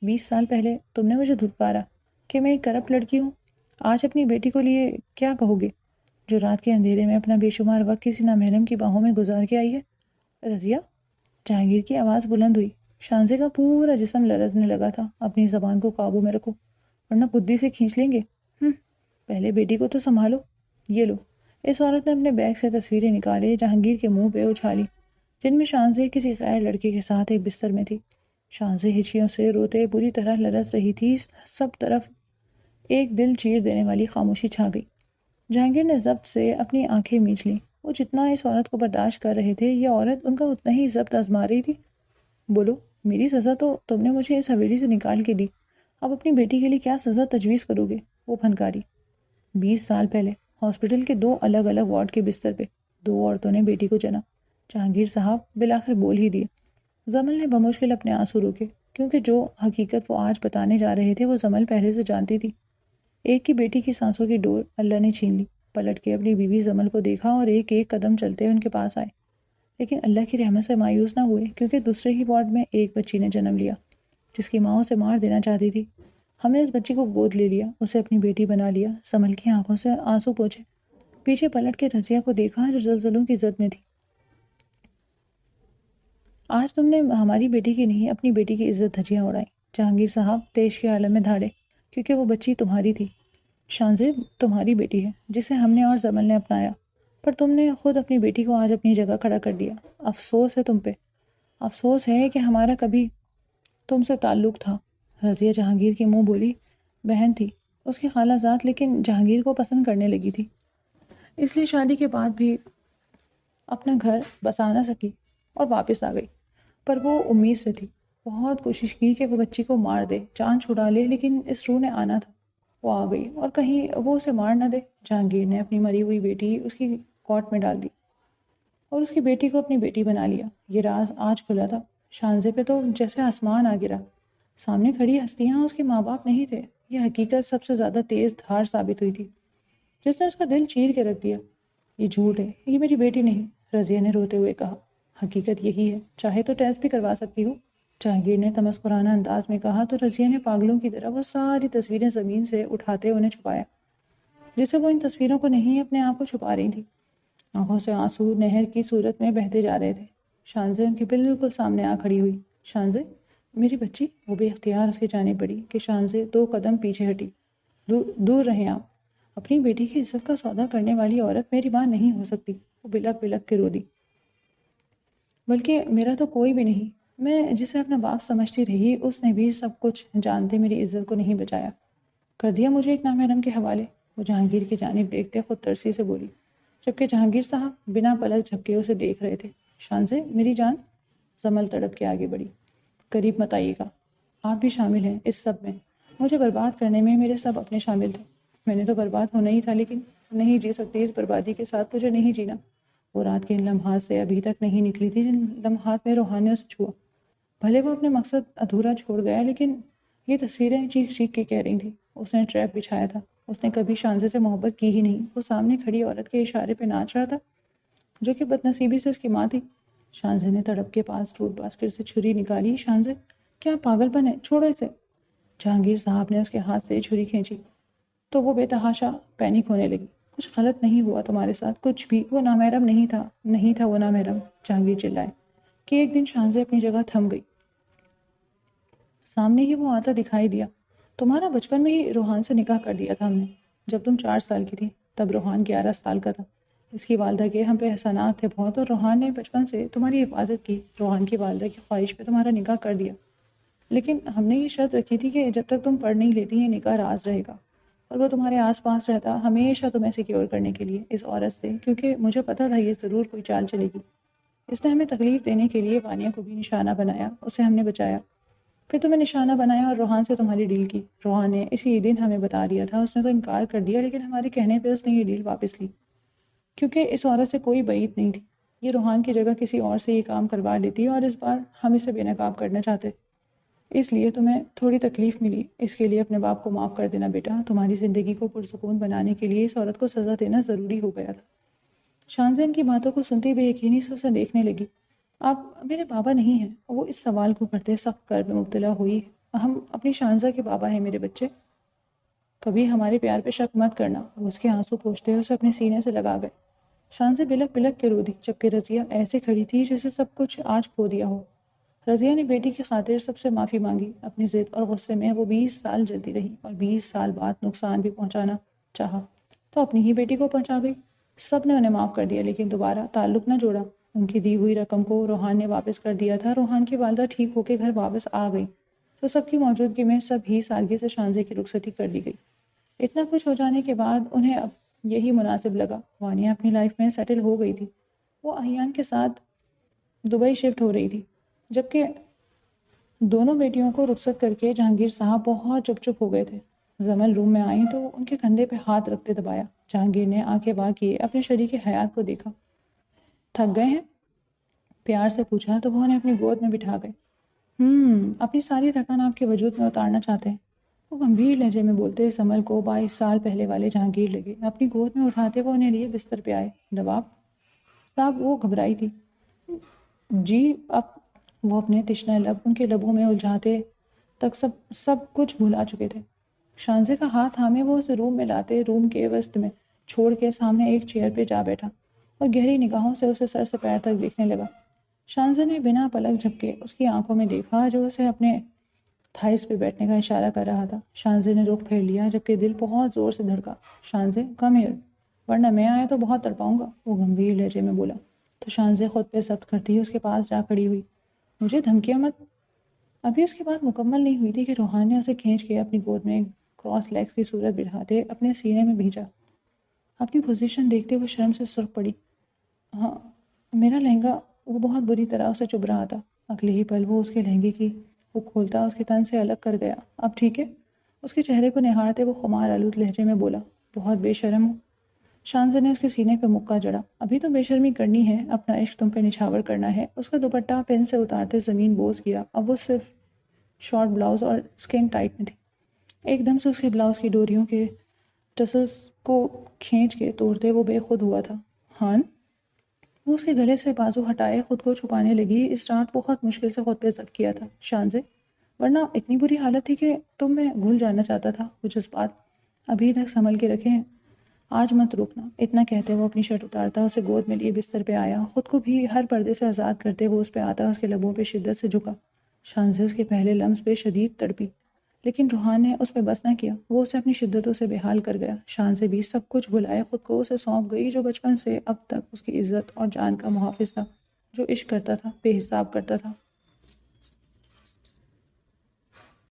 20 سال پہلے تم نے مجھے دھتکارا کہ میں ایک کرپٹ لڑکی ہوں، آج اپنی بیٹی کو لیے کیا کہو گے، جو رات کے اندھیرے میں اپنا بے شمار وقت کسی نامحرم کی باہوں میں گزار کے آئی ہے؟ رضیہ؟ جہانگیر کی آواز بلند ہوئی۔ شانزے کا پورا جسم لرزنے لگا تھا۔ اپنی زبان کو قابو میں رکھو ورنہ گدی سے کھینچ لیں گے۔ پہلے بیٹی کو تو سنبھالو۔ یہ لو۔ اس عورت نے اپنے بیگ سے تصویریں نکالے جہانگیر کے منہ پہ اچھالی، جن میں شانزے کسی غیر لڑکے کے ساتھ ایک بستر میں تھی۔ شانزے ہچیوں سے روتے بری طرح لرز رہی تھی، سب طرف ایک دل چیر دینے والی خاموشی چھا گئی۔ جہانگیر نے ضبط سے اپنی آنکھیں میچ لیں۔ وہ جتنا اس عورت کو برداشت کر رہے تھے، یہ عورت ان کا اتنا ہی ضبط آزما رہی تھی۔ بولو، میری سزا تو تم نے مجھے اس حویلی سے نکال کے دی، اب اپنی بیٹی کے لیے کیا سزا تجویز کرو گے؟ وہ پھنکاری۔ 20 سال پہلے ہاسپٹل کے 2 الگ الگ وارڈ کے بستر پہ 2 عورتوں نے بیٹی کو جنا۔ جہانگیر صاحب بالآخر بول ہی دیے۔ زمل نے بمشکل اپنے آنسو روکے، کیونکہ جو حقیقت وہ آج بتانے جا رہے تھے وہ زمل پہلے سے جانتی تھی۔ ایک کی بیٹی کی سانسوں کی ڈور اللہ نے چھین لی۔ پلٹ کے اپنی بیوی زمل کو دیکھا اور ایک ایک قدم چلتے ان کے پاس آئے، لیکن اللہ کی رحمت سے مایوس نہ ہوئے، کیونکہ دوسرے ہی وارڈ میں ایک بچی نے جنم لیا جس کی ماں اسے مار دینا چاہتی تھی۔ ہم نے اس بچی کو گود لے لیا، اسے اپنی بیٹی بنا لیا۔ زمل کی آنکھوں سے آنسو پوچھے، پیچھے پلٹ کے رضیہ کو دیکھا جو زلزلوں کی زد میں تھی۔ آج تم نے ہماری بیٹی کی نہیں اپنی بیٹی کی عزت دھجیاں اڑائیں۔ جہانگیر صاحب تیش کے عالم میں دھاڑے، کیونکہ وہ بچی تمہاری تھی۔ شانزیب تمہاری بیٹی ہے جسے ہم نے اور زمل نے اپنایا، پر تم نے خود اپنی بیٹی کو آج اپنی جگہ کھڑا کر دیا۔ افسوس ہے تم پہ، افسوس ہے کہ ہمارا کبھی تم سے تعلق تھا۔ رضیہ جہانگیر کی منہ بولی بہن تھی اس کی خالہ ذات، لیکن جہانگیر کو پسند کرنے لگی تھی، اس لیے شادی کے بعد بھی اپنا گھر بسا نہ سکی اور واپس آ گئی۔ پر وہ امید سے تھی، بہت کوشش کی کہ وہ بچی کو مار دے، جان چھڑا لے، لیکن اس روح نے آنا تھا، وہ آ گئی اور کہیں وہ اسے مار نہ دے۔ جہانگیر نے اپنی مری ہوئی بیٹی اس کی کوٹ میں ڈال دی اور اس کی بیٹی کو اپنی بیٹی بنا لیا۔ یہ راز آج کھلا تھا۔ شانزے پہ تو جیسے آسمان آ گرا۔ سامنے کھڑی ہستیاں اس کے ماں باپ نہیں تھے، یہ حقیقت سب سے زیادہ تیز دھار ثابت ہوئی تھی جس نے اس کا دل چیر کے رکھ دیا۔ یہ جھوٹ ہے، یہ میری بیٹی نہیں، رضیہ نے روتے ہوئے کہا۔ حقیقت یہی ہے، چاہے تو ٹیسٹ بھی کروا سکتی ہو، جہانگیر نے تمسخرانہ انداز میں کہا، تو رضیہ نے پاگلوں کی طرح وہ ساری تصویریں زمین سے اٹھاتے انہیں چھپایا، جسے وہ ان تصویروں کو نہیں اپنے آپ کو چھپا رہی تھی۔ آنکھوں سے آنسو نہر کی صورت میں بہتے جا رہے تھے۔ شانزے ان کے بالکل سامنے آ کھڑی ہوئی۔ شانزے میری بچی، وہ بے اختیار اس کی جانب بڑھی کہ شانزے 2 قدم پیچھے ہٹی۔ دور رہیں آپ، اپنی بیٹی کی عزت کا سودا کرنے والی عورت میری ماں نہیں ہو سکتی۔ وہ بلک بلک کے رو دی۔ بلکہ میرا تو کوئی بھی نہیں، میں جسے اپنا باپ سمجھتی رہی اس نے بھی سب کچھ جانتے میری عزت کو نہیں بچایا، کر دیا مجھے ایک نامحرم کے حوالے۔ وہ جہانگیر کی جانب دیکھتے خود ترسی سے بولی، جبکہ جہانگیر صاحب بنا پلک جھپکے اسے دیکھ رہے تھے۔ شانزے میری جان، زمل تڑپ کے آگے بڑھی، قریب مت آئیے گا، آپ بھی شامل ہیں اس سب میں، مجھے برباد کرنے میں میرے سب اپنے شامل تھے، میں نے تو برباد ہونا ہی تھا، لیکن نہیں جی سکتی اس بربادی کے ساتھ، مجھے نہیں جینا۔ وہ رات کے ان لمحات سے ابھی تک نہیں نکلی تھی جن لمحات میں روحان نے اسے چھوا۔ بھلے وہ اپنے مقصد ادھورا چھوڑ گیا، لیکن یہ تصویریں چیخ چیخ کے کہہ رہی تھیں اس نے ٹریپ بچھایا تھا، اس نے کبھی شانزے سے محبت کی ہی نہیں، وہ سامنے کھڑی عورت کے اشارے پہ ناچ رہا تھا جو کہ بدنصیبی سے اس کی ماں تھی۔ شانزے نے تڑپ کے پاس فروٹ باسکٹ سے چھری نکالی۔ شانزے کیا پاگل پن ہے، چھوڑو اسے۔ جہانگیر صاحب نے اس کے ہاتھ سے چھری کھینچی تو وہ بے تحاشا پینک ہونے لگی۔ کچھ غلط نہیں ہوا تمہارے ساتھ، کچھ بھی، وہ نامحرم نہیں تھا، نہیں تھا وہ نامحرم، جہانگیر چلائے کہ ایک دن شانزے اپنی جگہ تھم گئی۔ سامنے ہی وہ آتا دکھائی دیا۔ تمہارا بچپن میں ہی روحان سے نکاح کر دیا تھا ہم نے، جب تم 4 سال کی تھی، تب روحان 11 سال کا تھا۔ اس کی والدہ کے ہم پہ احسانات تھے بہت، اور روحان نے بچپن سے تمہاری حفاظت کی، روحان کی والدہ کی خواہش پہ تمہارا نکاح کر دیا، لیکن ہم نے یہ شرط رکھی تھی کہ جب تک تم پڑھ نہیں لیتی یہ نکاح راز رہے گا، اور وہ تمہارے آس پاس رہتا ہمیشہ تمہیں سیکیور کرنے کے لیے اس عورت سے، کیونکہ مجھے پتا تھا یہ ضرور کوئی چال چلے گی۔ اس نے ہمیں تکلیف دینے کے لیے وانیہ کو بھی نشانہ بنایا، اسے ہم نے بچایا، پھر تمہیں نشانہ بنایا اور روحان سے تمہاری ڈیل کی۔ روحان نے اسی دن ہمیں بتا دیا تھا، اس نے تو انکار کر دیا، لیکن ہمارے کہنے پہ اس نے یہ ڈیل واپس لی، کیونکہ اس عورت سے کوئی بعید نہیں تھی، یہ روحان کی جگہ کسی اور سے یہ کام کروا لیتی، اور اس بار ہم اسے بے نقاب کرنا چاہتے، اس لیے تمہیں تھوڑی تکلیف ملی، اس کے لیے اپنے باپ کو معاف کر دینا بیٹا، تمہاری زندگی کو پرسکون بنانے کے لیے اس عورت کو سزا دینا ضروری ہو گیا تھا۔ شانزے ان کی باتوں کو سنتی بے یقینی سے اسے دیکھنے لگی۔ آپ میرے بابا نہیں ہیں، وہ اس سوال کو کرتے سخت کرب میں مبتلا ہوئی۔ ہم اپنی شانزہ کے بابا ہیں میرے بچے، کبھی ہمارے پیار پہ شک مت کرنا۔ وہ اس کے آنسو پوچھتے اسے اپنے سینے سے لگا گئے۔ شانزے بلک بلک کے رو دی، جبکہ رضیہ ایسے کھڑی تھی جیسے سب کچھ آج کھو دیا ہو۔ رضیہ نے بیٹی کی خاطر سب سے معافی مانگی، اپنی ضد اور غصے میں وہ 20 سال جلتی رہی، اور 20 سال بعد نقصان بھی پہنچانا چاہا تو اپنی ہی بیٹی کو پہنچا گئی۔ سب نے انہیں معاف کر دیا، لیکن دوبارہ تعلق نہ جوڑا۔ ان کی دی ہوئی رقم کو روحان نے واپس کر دیا تھا، روحان کی والدہ ٹھیک ہو کے گھر واپس آ گئی تو سب کی موجودگی میں سب ہی سادگی سے شانزے کی رخصتی کر دی گئی۔ اتنا کچھ ہو جانے کے بعد انہیں اب یہی مناسب لگا۔ وانیہ اپنی لائف میں سیٹل ہو گئی تھی، وہ احیان کے ساتھ دبئی شفٹ ہو رہی تھی، جبکہ دونوں بیٹیوں کو رخصت کر کے جہانگیر صاحب بہت چپ چپ ہو گئے تھے۔ زمل روم میں آئیں تو ان کے کندھے پہ ہاتھ رکھتے دبایا۔ جہانگیر نے آنکھیں وا کیے اپنے شریک حیات کو دیکھا۔ تھک گئے ہیں؟ پیار سے پوچھا تو وہ انہیں اپنی گود میں بٹھا گئے۔ اپنی ساری تھکان آپ کے وجود میں اتارنا چاہتے ہیں، وہ گمبھیر لہجے میں بولتے زمل کو 22 سال پہلے والے جہانگیر لگے۔ اپنی گود میں اٹھاتے وہ انہیں لیے بستر پہ آئے۔ نواب صاحب، وہ گھبرائی تھی۔ جی اب وہ اپنے تشنہ لب ان کے لبوں میں الجھاتے تک سب کچھ بھلا چکے تھے۔ شانزے کا ہاتھ تھامے وہ اسے روم میں لاتے روم کے وسط میں چھوڑ کے سامنے ایک چیئر پہ جا بیٹھا اور گہری نگاہوں سے اسے سر سے پیر تک دیکھنے لگا۔ شانزے نے بنا پلک جھپکے اس کی آنکھوں میں دیکھا جو اسے اپنے تھائس پہ بیٹھنے کا اشارہ کر رہا تھا۔ شانزے نے رخ پھیر لیا جبکہ دل بہت زور سے دھڑکا۔ شانزے کم ہیئر، ورنہ میں آیا تو بہت تڑپاؤں گا، وہ گمبھیر لہجے میں بولا۔ تو شانزے خود پہ سخت کرتی اس کے پاس جا کھڑی ہوئی۔ مجھے دھمکیاں مت۔ ابھی اس کی بات مکمل نہیں ہوئی تھی کہ روحان نے اسے کھینچ کے اپنی گود میں کراس لیگز کی صورت بٹھاتے اپنے سینے میں بھیجا۔ اپنی پوزیشن دیکھتے وہ شرم سے سرخ پڑی۔ ہاں، میرا لہنگا، وہ بہت بری طرح اسے چبھ رہا تھا۔ اگلے ہی پل وہ اس کے لہنگے کی ہک کھولتا اس کے تن سے الگ کر گیا۔ اب ٹھیک ہے؟ اس کے چہرے کو نہارتے وہ خمار آلود لہجے میں بولا۔ بہت بے شرم ہو۔ شانزے نے اس کے سینے پہ مکہ جڑا۔ ابھی تو بے شرمی کرنی ہے، اپنا عشق تم پہ نچھاور کرنا ہے۔ اس کا دوپٹہ پن سے اتارتے زمین بوس کیا۔ اب وہ صرف شارٹ بلاؤز اور سکن ٹائٹ میں تھی۔ ایک دم سے اس کے بلاؤز کی ڈوریوں کے ٹسلز کو کھینچ کے توڑتے وہ بے خود ہوا تھا۔ ہان، وہ اس کے گلے سے بازو ہٹائے خود کو چھپانے لگی۔ اس رات بہت مشکل سے خود پہ ضبط کیا تھا شانزے، ورنہ اتنی بری حالت تھی کہ تم میں گھل جانا چاہتا تھا۔ وہ جذبات ابھی تک سنبھل کے رکھے ہیں، آج مت روکنا۔ اتنا کہتے وہ اپنی شرٹ اتارتا اسے گود میں لیے بستر پہ آیا، خود کو بھی ہر پردے سے آزاد کرتے وہ اس پہ آتا اس کے لبوں پہ شدت سے جھکا۔ شانزے اس کے پہلے لمس پہ شدید تڑپی، لیکن روحان نے اس پہ بس نہ کیا۔ وہ اسے اپنی شدتوں سے بے حال کر گیا۔ شانزے بھی سب کچھ بھلائے خود کو اسے سونپ گئی جو بچپن سے اب تک اس کی عزت اور جان کا محافظ تھا، جو عشق کرتا تھا، بے حساب کرتا تھا۔